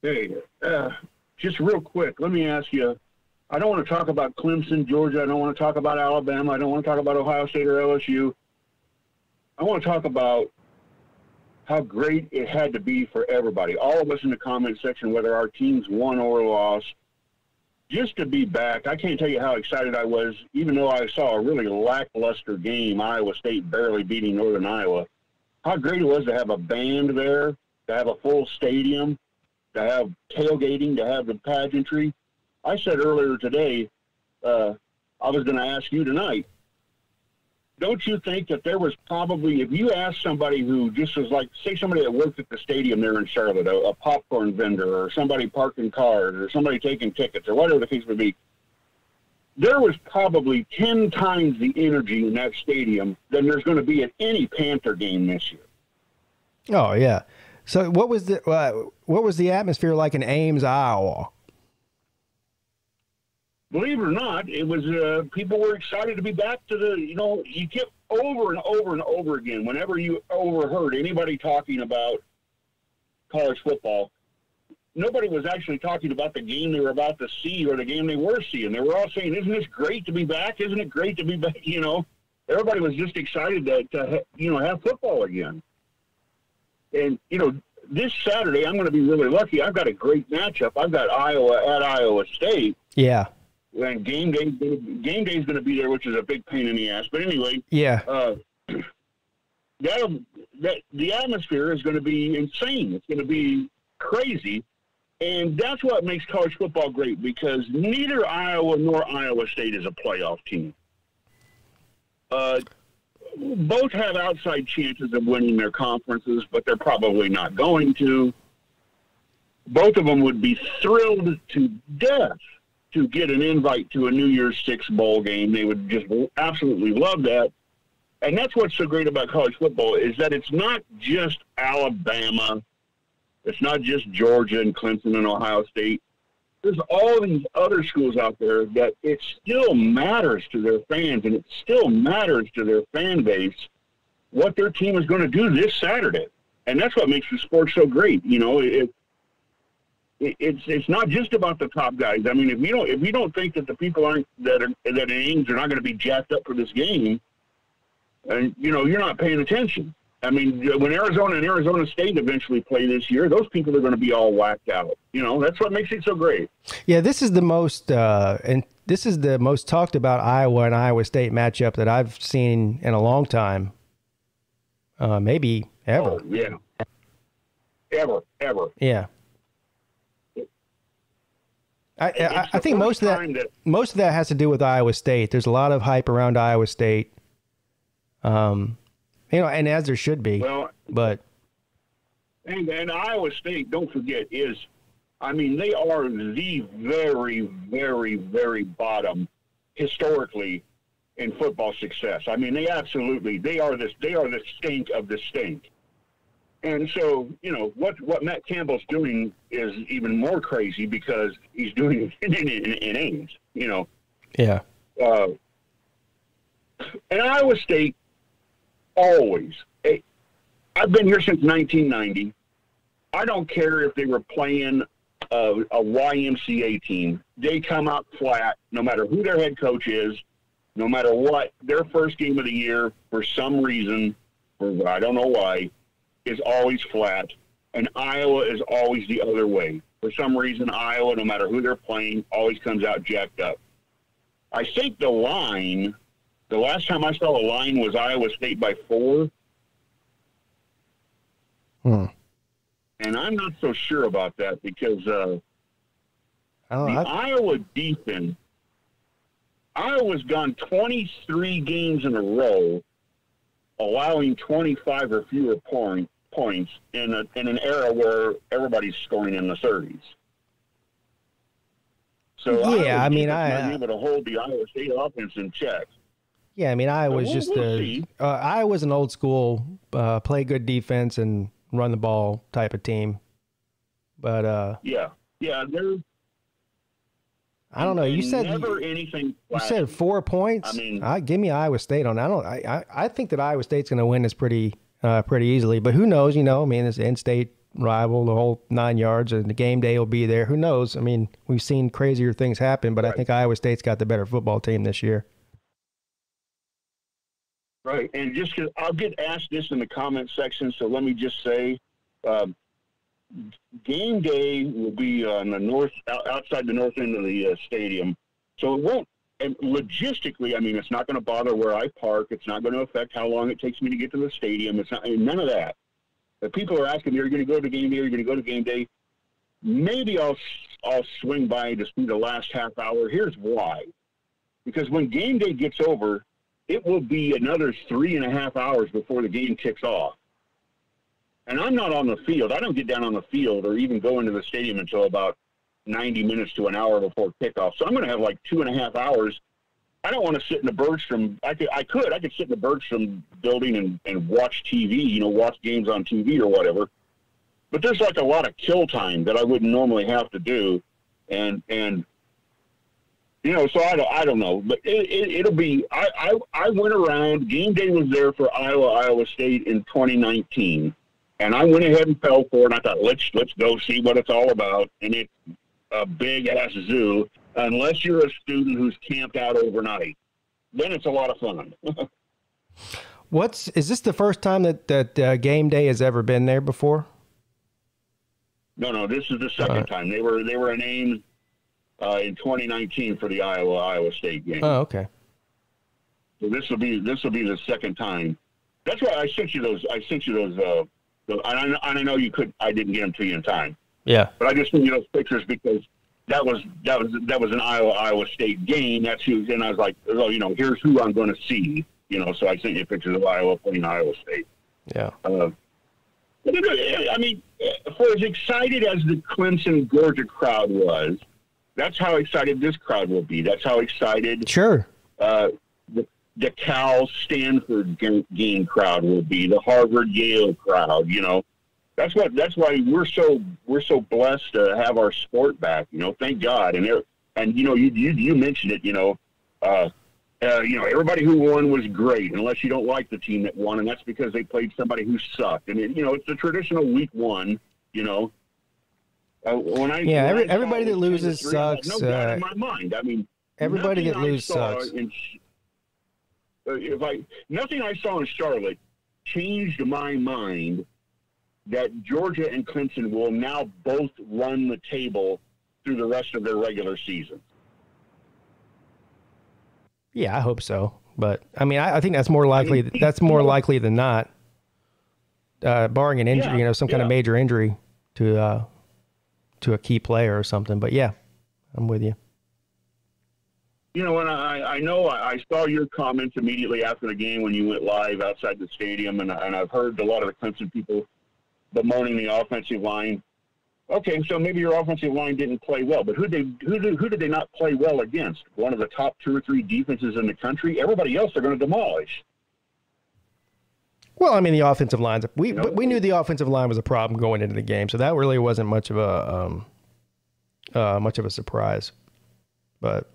Hey, just real quick, let me ask you, I don't want to talk about Clemson, Georgia. I don't want to talk about Alabama. I don't want to talk about Ohio State or LSU. I want to talk about how great it had to be for everybody, all of us in the comment section, whether our teams won or lost, just to be back. I can't tell you how excited I was, even though I saw a really lackluster game, Iowa State barely beating Northern Iowa. How great it was to have a band there, to have a full stadium, to have tailgating, to have the pageantry. I said earlier today, I was going to ask you tonight, don't you think that there was probably, if you asked somebody who just was like, say somebody that worked at the stadium there in Charlotte, a popcorn vendor or somebody parking cars or somebody taking tickets or whatever the case would be, there was probably 10 times the energy in that stadium than there's going to be at any Panther game this year. Oh, yeah. So what was the atmosphere like in Ames, Iowa? Believe it or not, it was people were excited to be back to the, you kept over and over and over again, whenever you overheard anybody talking about college football, nobody was actually talking about the game they were about to see or the game they were seeing. They were all saying, isn't this great to be back? Isn't it great to be back? Everybody was just excited to have football again. And, this Saturday, I'm going to be really lucky. I've got a great matchup. I've got Iowa at Iowa State. Yeah. And game day is going to be there, which is a big pain in the ass. But anyway, yeah, the atmosphere is going to be insane. It's going to be crazy, and that's what makes college football great, because neither Iowa nor Iowa State is a playoff team. both have outside chances of winning their conferences, but they're probably not going to. Both of them would be thrilled to death to get an invite to a New Year's Six bowl game. They would just absolutely love that. And that's what's so great about college football is that it's not just Alabama. It's not just Georgia and Clemson and Ohio State. There's all these other schools out there that it still matters to their fans, and it still matters to their fan base what their team is going to do this Saturday. And that's what makes the sport so great. You know, it's not just about the top guys. I mean, if you don't think that the people that in Ames are not going to be jacked up for this game, and you're not paying attention. I mean, when Arizona and Arizona State eventually play this year, those people are going to be all whacked out. That's what makes it so great. Yeah, this is the most talked about Iowa and Iowa State matchup that I've seen in a long time. Maybe ever. Oh, yeah. Ever. Yeah. I think most of that has to do with Iowa State. There's a lot of hype around Iowa State. And as there should be. Well, but and Iowa State, don't forget, they are the very, very, very bottom historically in football success. I mean, they are the stink of the stink. And so, what Matt Campbell's doing is even more crazy because he's doing it in Ames, Yeah. And Iowa State, always. I've been here since 1990. I don't care if they were playing a YMCA team. They come out flat, no matter who their head coach is, no matter what. Their first game of the year, for some reason, or I don't know why, is always flat. And Iowa is always the other way. For some reason, Iowa, no matter who they're playing, always comes out jacked up. I think the last time I saw a line was Iowa State by 4. And I'm not so sure about that because Iowa defense, Iowa's gone 23 games in a row, allowing 25 or fewer points in an era where everybody's scoring in the 30s. So yeah, I might be able to hold the Iowa State offense in check. Yeah, Iowa's Iowa's an old school, play good defense and run the ball type of team. But yeah, they're. I don't know. You said never anything. You said 4 points. Give me Iowa State on that. I think that Iowa State's going to win this pretty easily. But who knows? It's an in-state rival, the whole 9 yards, and the game day will be there. Who knows? We've seen crazier things happen, but right. I think Iowa State's got the better football team this year. Right, and just because I'll get asked this in the comment section, so let me just say, game day will be on the outside the north end of the stadium, so it won't. And logistically, it's not going to bother where I park. It's not going to affect how long it takes me to get to the stadium. It's not none of that. If people are asking me, "Are you going to go to game day? Are you going to go to game day?" Maybe I'll swing by to see the last half hour. Here's why: because when game day gets over, it will be another 3.5 hours before the game kicks off. And I'm not on the field. I don't get down on the field or even go into the stadium until about 90 minutes to an hour before kickoff. So I'm going to have like 2.5 hours. I don't want to sit in the Bergstrom. I could sit in the Bergstrom building and watch TV, watch games on TV or whatever. But there's like a lot of kill time that I wouldn't normally have to do. And so I don't know, but it'll be. I went around. Game day was there for Iowa State in 2019, and I went ahead and fell for it. And I thought, let's go see what it's all about. And it's a big ass zoo, unless you're a student who's camped out overnight. Then it's a lot of fun. Is this the first time that game day has ever been there before? No, this is the second time. They were in Ames. In 2019 for the Iowa State game. Oh, okay. So this will be the second time. That's why I sent you those. And I know you could. I didn't get them to you in time. Yeah. But I just sent you those pictures because that was an Iowa State game. That's who. And I was like, here's who I'm going to see. So I sent you pictures of Iowa playing Iowa State. Yeah. I mean, for as excited as the Clemson-Georgia crowd was, that's how excited this crowd will be. That's how excited Sure. The Cal-Stanford game crowd will be, the Harvard-Yale crowd, That's why we're so blessed to have our sport back, thank God. And you mentioned it, everybody who won was great, unless you don't like the team that won, and that's because they played somebody who sucked. And it's the traditional week one. Everybody that loses sucks. No doubt in my mind. I mean, everybody that loses sucks. Nothing I saw in Charlotte changed my mind that Georgia and Clemson will now both run the table through the rest of their regular season. Yeah, I hope so. But I mean, I think that's more likely. That's more likely than not, barring an injury. Some kind of major injury to a key player or something. But yeah, I'm with you. And I saw your comments immediately after the game when you went live outside the stadium, and I've heard a lot of the Clemson people bemoaning the offensive line. Okay, so maybe your offensive line didn't play well, but who did they not play well against? One of the top 2 or 3 defenses in the country. Everybody else they're going to demolish. Well, I mean, the offensive lines. We knew the offensive line was a problem going into the game, so that really wasn't much of a surprise. But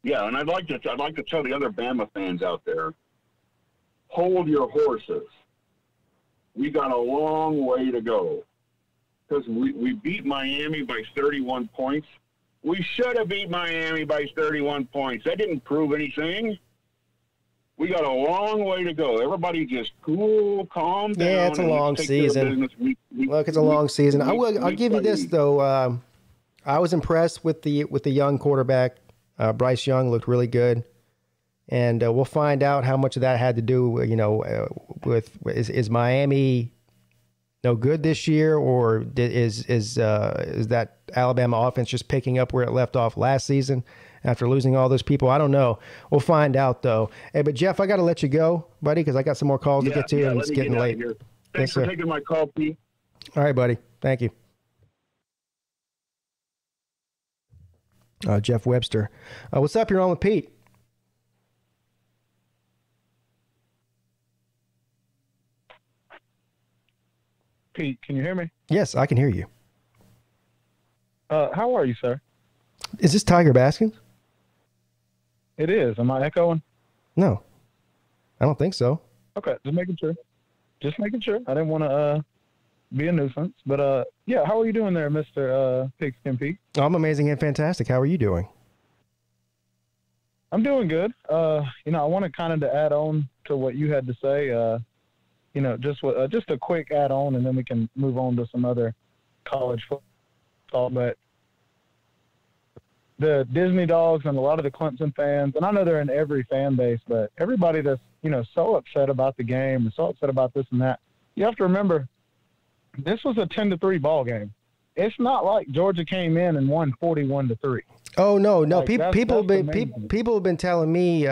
yeah, and I'd like to tell the other Bama fans out there, hold your horses. We got a long way to go because we beat Miami by 31 points. We should have beat Miami by 31 points. That didn't prove anything. We got a long way to go. Everybody just cool, calm down. Yeah, it's a long season. Look, it's a long season. I'll give you this though. I was impressed with the young quarterback. Bryce Young looked really good, and we'll find out how much of that had to do, with is Miami no good this year, or is that Alabama offense just picking up where it left off last season after losing all those people? I don't know. We'll find out though. Hey, but Jeff, I got to let you go, buddy, because I got some more calls to get to, and it's getting late. Thanks for taking my call, Pete. All right, buddy. Thank you. Jeff Webster. What's up? You're on with Pete. Pete, can you hear me? Yes, I can hear you. How are you, sir? Is this Tiger Baskins? It is. Am I echoing? No, I don't think so. Okay, just making sure. I didn't want to be a nuisance, but yeah. How are you doing there, Mr. PigskinPeete? I'm amazing and fantastic. How are you doing? I'm doing good. I want to kind of add on to what you had to say. Just a quick add on, and then we can move on to some other college football. But the Disney dogs and a lot of the Clemson fans, and I know they're in every fan base, but everybody that's so upset about the game and so upset about this and that, you have to remember, this was a 10-3 ball game. It's not like Georgia came in and won 41-3. Oh no! Like, people have been telling me,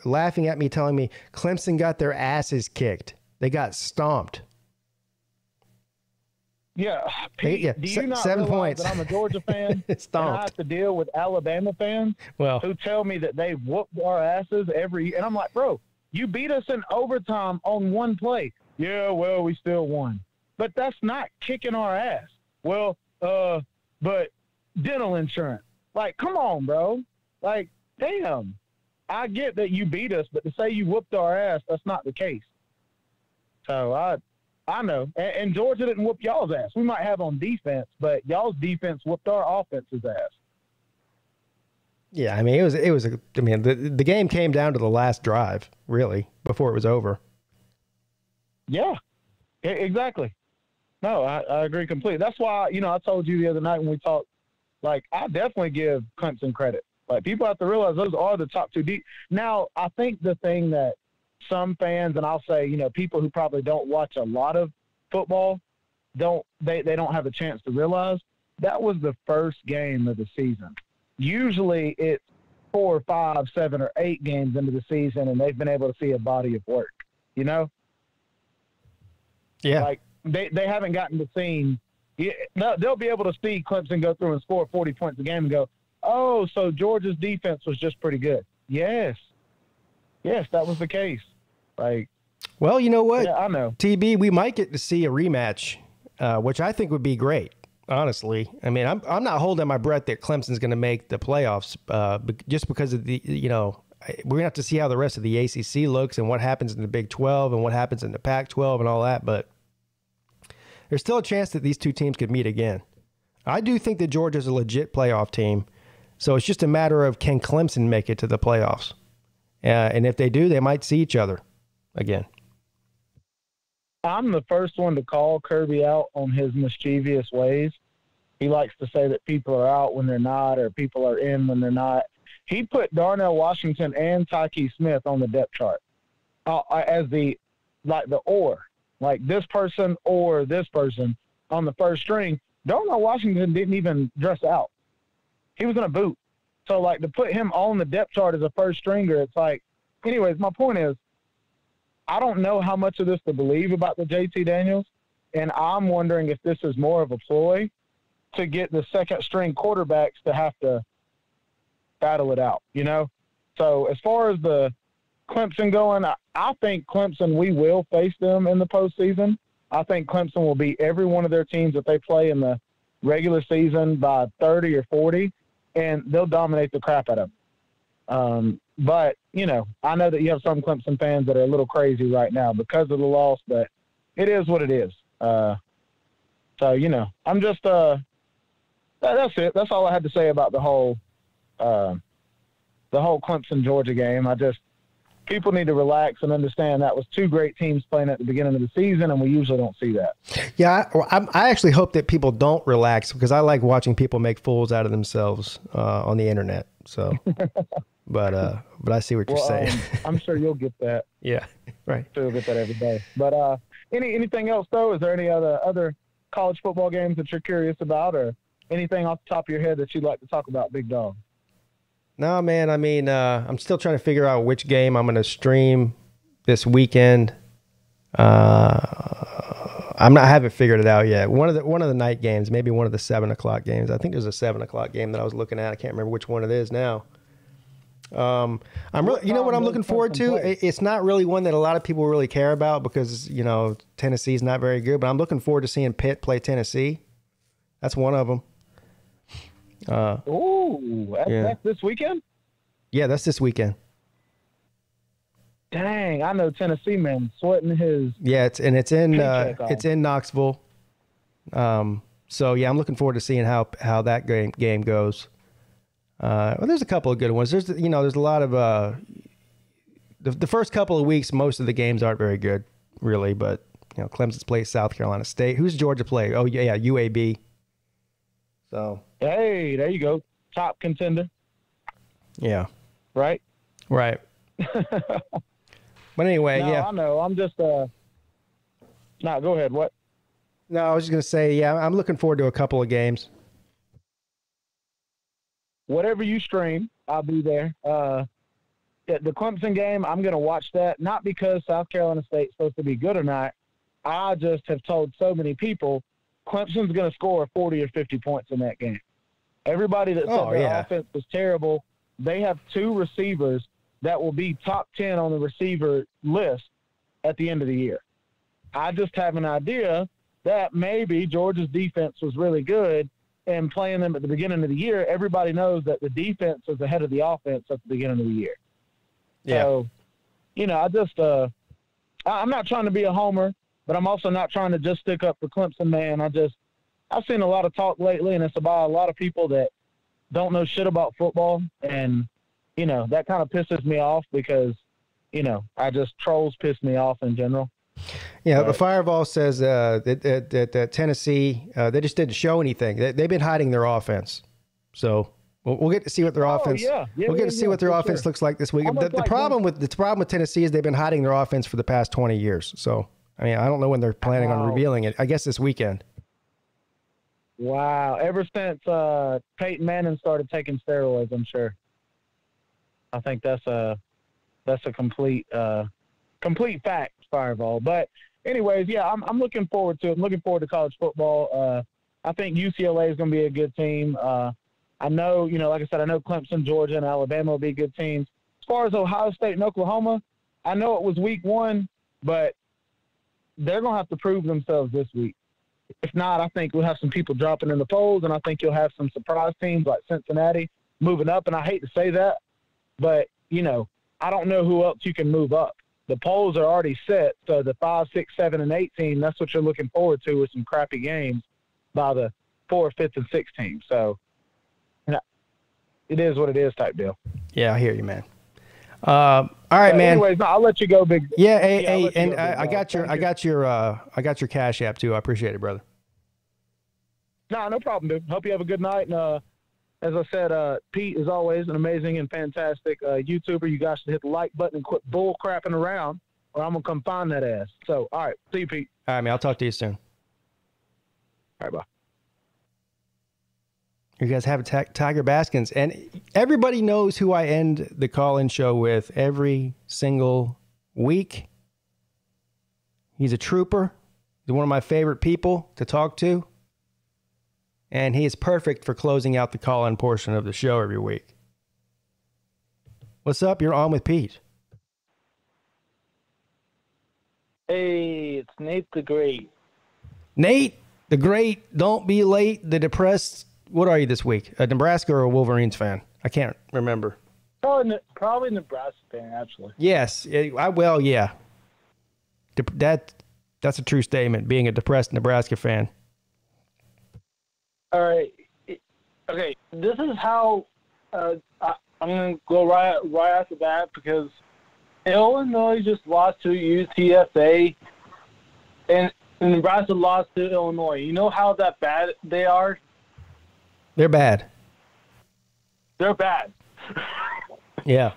laughing at me, telling me Clemson got their asses kicked. They got stomped. Yeah, Pete, do you not 7 realize points. that I'm a Georgia fan? Stomped. And I have to deal with Alabama fans who tell me that they whooped our asses every year. And I'm like, bro, you beat us in overtime on one play. Yeah, well, we still won. But that's not kicking our ass. Well, but dental insurance. Like, come on, bro. Like, damn. I get that you beat us, but to say you whooped our ass, that's not the case. So I know. And Georgia didn't whoop y'all's ass. We might have on defense, but y'all's defense whooped our offense's ass. Yeah, I mean, the game came down to the last drive, really, before it was over. Yeah, exactly. No, I agree completely. That's why, I told you the other night when we talked, like, I definitely give Clemson credit. Like, people have to realize those are the top two deep. Now, I think the thing that some fans, and I'll say, people who probably don't watch a lot of football, they don't have a chance to realize that was the first game of the season. Usually it's 4 or 5, 7 or 8 games into the season, and they've been able to see a body of work, you know? Yeah. Like, they haven't gotten to see – they'll be able to see Clemson go through and score 40 points a game and go, oh, so Georgia's defense was just pretty good. Yes. Yes, that was the case. Like, well, you know what? Yeah, I know. TB, we might get to see a rematch, which I think would be great, honestly. I mean, I'm not holding my breath that Clemson's going to make the playoffs just because of the, you know, we're going to have to see how the rest of the ACC looks and what happens in the Big 12 and what happens in the Pac-12 and all that. But there's still a chance that these two teams could meet again. I do think that Georgia's a legit playoff team. So it's just a matter of, can Clemson make it to the playoffs? And if they do, they might see each other again. I'm the first one to call Kirby out on his mischievous ways. He likes to say that people are out when they're not, or people are in when they're not. He put Darnell Washington and Tyke Smith on the depth chart as the or. Like this person or this person on the first string. Darnell Washington didn't even dress out. He was in a boot. So, like, to put him on the depth chart as a first stringer, it's like, anyways, my point is, I don't know how much of this to believe about the JT Daniels, and I'm wondering if this is more of a ploy to get the second string quarterbacks to have to battle it out, you know? So, as far as the Clemson going, I think Clemson, we will face them in the postseason. I think Clemson will beat every one of their teams that they play in the regular season by 30 or 40, and they'll dominate the crap out of them. But, you know, I know that you have some Clemson fans that are a little crazy right now because of the loss, but it is what it is. So, you know, I'm just that's it. That's all I had to say about the whole Clemson-Georgia game. People need to relax and understand that was two great teams playing at the beginning of the season, and we usually don't see that. Yeah, I actually hope that people don't relax because I like watching people make fools out of themselves on the internet. So, but I see what you're saying. I'm sure you'll get that. Yeah, right. Sure, you'll get that every day. But anything else though? Is there any other college football games that you're curious about, or anything off the top of your head that you'd like to talk about, Big Dog? No, man. I mean, I'm still trying to figure out which game I'm going to stream this weekend. I haven't figured it out yet. One of the night games, maybe one of the 7:00 games. I think there's a 7:00 game that I was looking at. I can't remember which one it is now. I'm really, you know what I'm looking forward to? It's not really one that a lot of people really care about because, you know, Tennessee's not very good. But I'm looking forward to seeing Pitt play Tennessee. That's one of them. That's this weekend? Yeah, that's this weekend. Dang, I know Tennessee man sweating his. Yeah, it's in Knoxville. So yeah, I'm looking forward to seeing how that game goes. Well, there's a couple of good ones. There's a lot of the first couple of weeks. Most of the games aren't very good, really. But you know, Clemson's played South Carolina State. Who's Georgia play? Oh yeah, UAB. So. Hey, there you go. Top contender. Yeah. Right? Right. But anyway, yeah. I know. I'm just go ahead. What? No, I was just going to say, yeah, I'm looking forward to a couple of games. Whatever you stream, I'll be there. The Clemson game, I'm going to watch that, not because South Carolina State's supposed to be good or not. I just have told so many people Clemson's going to score 40 or 50 points in that game. Everybody that said their offense was terrible, they have two receivers that will be top 10 on the receiver list at the end of the year. I just have an idea that maybe Georgia's defense was really good, and playing them at the beginning of the year, everybody knows that the defense is ahead of the offense at the beginning of the year. Yeah. So, you know, I'm not trying to be a homer, but I'm also not trying to just stick up for Clemson, man. I've seen a lot of talk lately, and it's about a lot of people that don't know shit about football. And, you know, that kind of pisses me off because, you know, trolls piss me off in general. Yeah, but Fireball says that Tennessee, they just didn't show anything. They've been hiding their offense. So we'll get to see what their offense. We'll get to see what their offense looks like this week. The problem with Tennessee is they've been hiding their offense for the past 20 years. So I mean, I don't know when they're planning on revealing it. I guess this weekend. Wow! Ever since Peyton Manning started taking steroids, I'm sure. I think that's a complete fact, Fireball. But anyways, yeah, I'm looking forward to it. I'm looking forward to college football. I think UCLA is going to be a good team. I know, like I said, I know Clemson, Georgia, and Alabama will be good teams. As far as Ohio State and Oklahoma, I know it was week 1, but they're going to have to prove themselves this week. If not, I think we'll have some people dropping in the polls, and I think you'll have some surprise teams like Cincinnati moving up. And I hate to say that, but, I don't know who else you can move up. The polls are already set, so the 5, 6, 7, and 8 team, that's what you're looking forward to with some crappy games by the 4th, 5th, and 6th team. So, it is what it is type deal. Yeah, I hear you, man. All right, man. Anyways, I'll let you go, big. Yeah, and I got your Cash App too. I appreciate it, brother. No problem, dude. Hope you have a good night. And as I said, Pete is always an amazing and fantastic YouTuber. You guys should hit the like button and quit bull crapping around, or I'm gonna come find that ass. So, all right, see you, Pete. All right, man. I'll talk to you soon. All right, bye. You guys have Tiger Baskins, and everybody knows who I end the call-in show with every single week. He's a trooper. He's one of my favorite people to talk to, and he is perfect for closing out the call-in portion of the show every week. What's up? You're on with Pete. Hey, it's Nate the Great. Nate the Great, don't be late. The depressed. What are you this week? A Nebraska or a Wolverines fan? I can't remember. Probably Nebraska fan, actually. Yes. Yeah. That's a true statement, being a depressed Nebraska fan. All right. Okay, this is how I'm going to go right after that, because Illinois just lost to UTSA, and Nebraska lost to Illinois. You know how that bad they are? They're bad. They're bad. Yeah.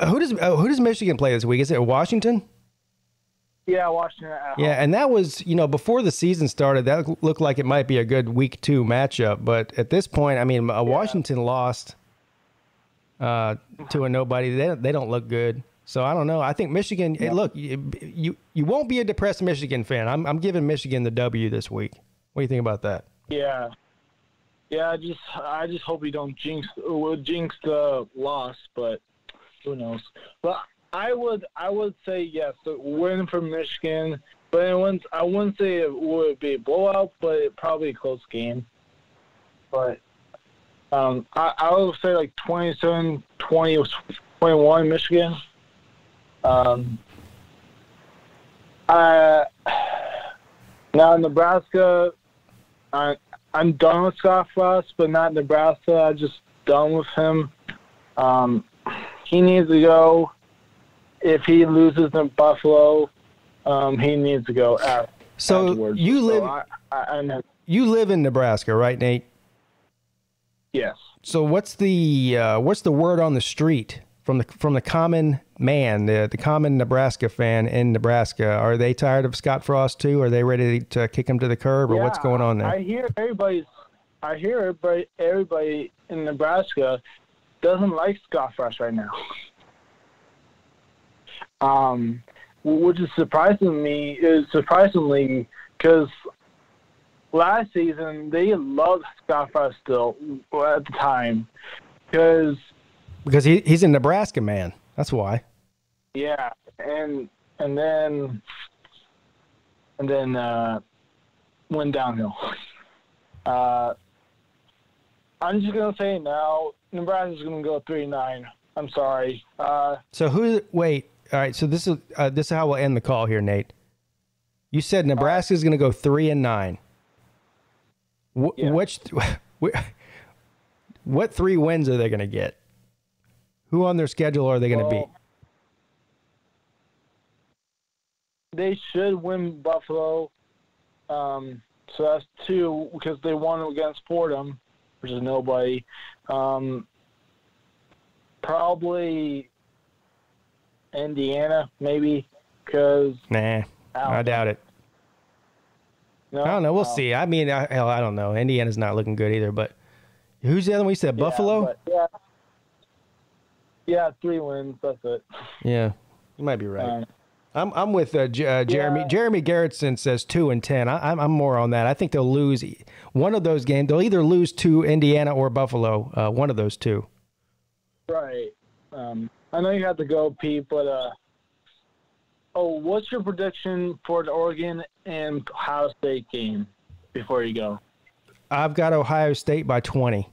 Who does Michigan play this week? Is it Washington? Yeah, Washington at home. Yeah, and that was, before the season started, that looked like it might be a good week 2 matchup. But at this point, Washington lost to a nobody. They don't look good. So I don't know. I think Michigan. Hey, look, you won't be a depressed Michigan fan. I'm giving Michigan the W this week. What do you think about that? Yeah. Yeah, I just hope we don't jinx the loss, but who knows? But I would say yes, a win for Michigan, but I wouldn't say it would be a blowout, but it probably a close game. But I would say like 27-20 or 21 Michigan. Now Nebraska, I'm done with Scott Frost, but not Nebraska. I'm just done with him. He needs to go. If he loses in Buffalo, he needs to go afterwards. You live. So you live in Nebraska, right, Nate? Yes. So what's the word on the street from the common man, the common Nebraska fan in Nebraska? Are they tired of Scott Frost too? Are they ready to kick him to the curb, or what's going on there? I hear everybody in Nebraska doesn't like Scott Frost right now. Which is surprisingly because last season they loved Scott Frost still at the time because he's a Nebraska man. That's why. Yeah, and then went downhill. I'm just gonna say now, Nebraska's gonna go 3-9. I'm sorry. Wait. All right. So this is how we'll end the call here, Nate. You said Nebraska's gonna go 3-9. What 3 wins are they gonna get? Who on their schedule are they gonna beat? They should win Buffalo. So that's 2 because they won against Fordham, which is nobody. Probably Indiana, maybe, because... Nah, I doubt it. No? I don't know. We'll see. I mean, I don't know. Indiana's not looking good either, but who's the other one? You said Buffalo? Yeah, 3 wins. That's it. Yeah, you might be right. I'm with Jeremy. Yeah. Jeremy Garrettson says 2-10. I'm more on that. I think they'll lose one of those games. They'll either lose to Indiana or Buffalo. One of those two. Right. I know you have to go, Pete, but what's your prediction for the Oregon and Ohio State game before you go? I've got Ohio State by 20.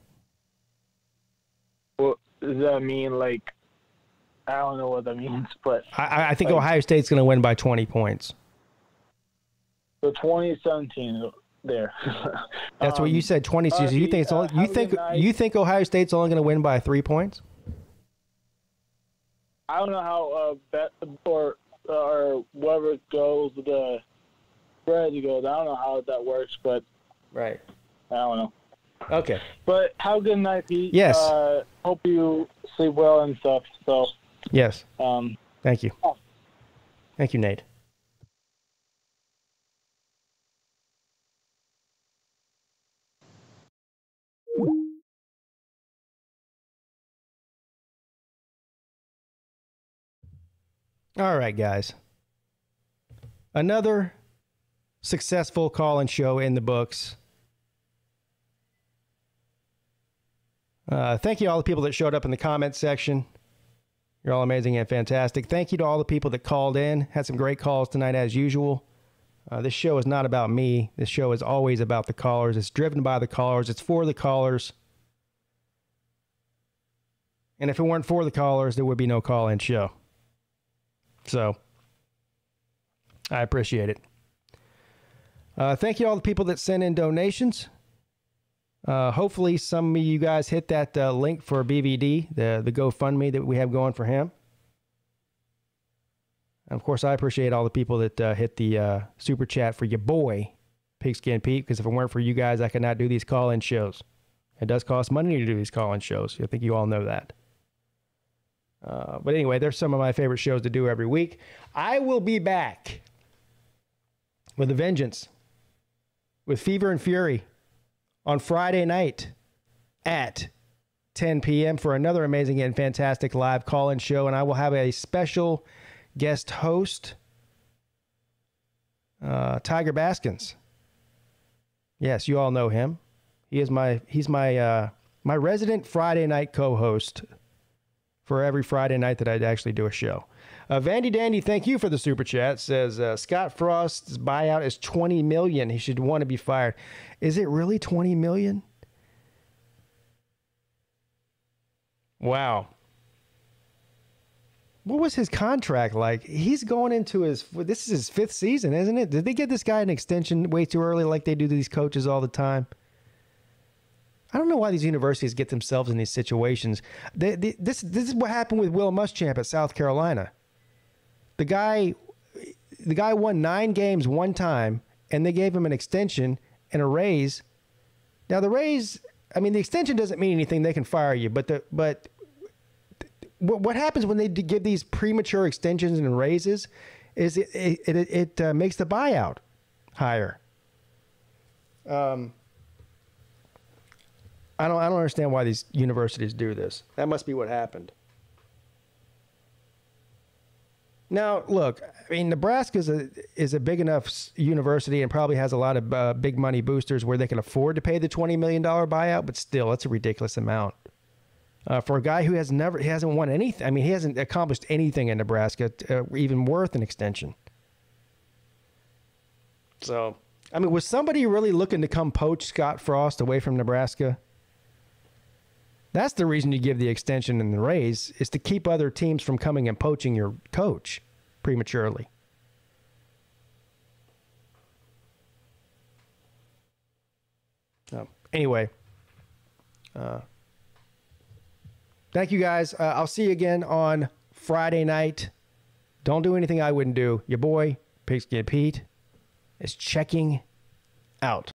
What does that mean? Like, I don't know what that means, but I think Ohio State's going to win by 20 points. So 2017 there. That's what you said. 20. So you think it's only, you think Ohio State's only going to win by 3 points? I don't know how bet or whoever goes the spread goes. I don't know how that works, but right. I don't know. Okay. But have a good night, Pete. Yes. Hope you sleep well and stuff. So. Yes. Thank you. Oh. Thank you, Nate. All right, guys. Another successful call-in show in the books. Thank you to all the people that showed up in the comments section. You're all amazing and fantastic. Thank you to all the people that called in. Had some great calls tonight as usual. This show is not about me. This show is always about the callers. It's driven by the callers. It's for the callers. And if it weren't for the callers, there would be no call-in show. So, I appreciate it. Thank you to all the people that sent in donations. Hopefully some of you guys hit that link for BVD, the GoFundMe that we have going for him. And of course, I appreciate all the people that hit the super chat for your boy, Pigskin Pete, because if it weren't for you guys, I could not do these call-in shows. It does cost money to do these call-in shows. I think you all know that. But anyway, there's some of my favorite shows to do every week. I will be back with a vengeance, with Fever and Fury, on Friday night at 10 p.m. for another amazing and fantastic live call-in show. And I will have a special guest host, Tiger Baskins. Yes, you all know him. He's my resident Friday night co-host for every Friday night that I'd actually do a show. Vandy Dandy, thank you for the super chat. Says Scott Frost's buyout is $20 million. He should want to be fired. Is it really $20 million? Wow. What was his contract like? He's going into this is his 5th season, isn't it? Did they get this guy an extension way too early like they do to these coaches all the time? I don't know why these universities get themselves in these situations. This is what happened with Will Muschamp at South Carolina. The guy won 9 games one time, and they gave him an extension and a raise. Now the raise, I mean, the extension doesn't mean anything. They can fire you, but what happens when they give these premature extensions and raises is it makes the buyout higher. I don't understand why these universities do this. That must be what happened. Now, look, I mean, Nebraska is a big enough university and probably has a lot of big money boosters where they can afford to pay the $20 million buyout, but still, it's a ridiculous amount. For a guy who he hasn't won anything, I mean, he hasn't accomplished anything in Nebraska, even worth an extension. So, I mean, was somebody really looking to come poach Scott Frost away from Nebraska? That's the reason you give the extension and the raise, is to keep other teams from coming and poaching your coach prematurely. Anyway, thank you guys. I'll see you again on Friday night. Don't do anything I wouldn't do. Your boy, Pigskin Pete, is checking out.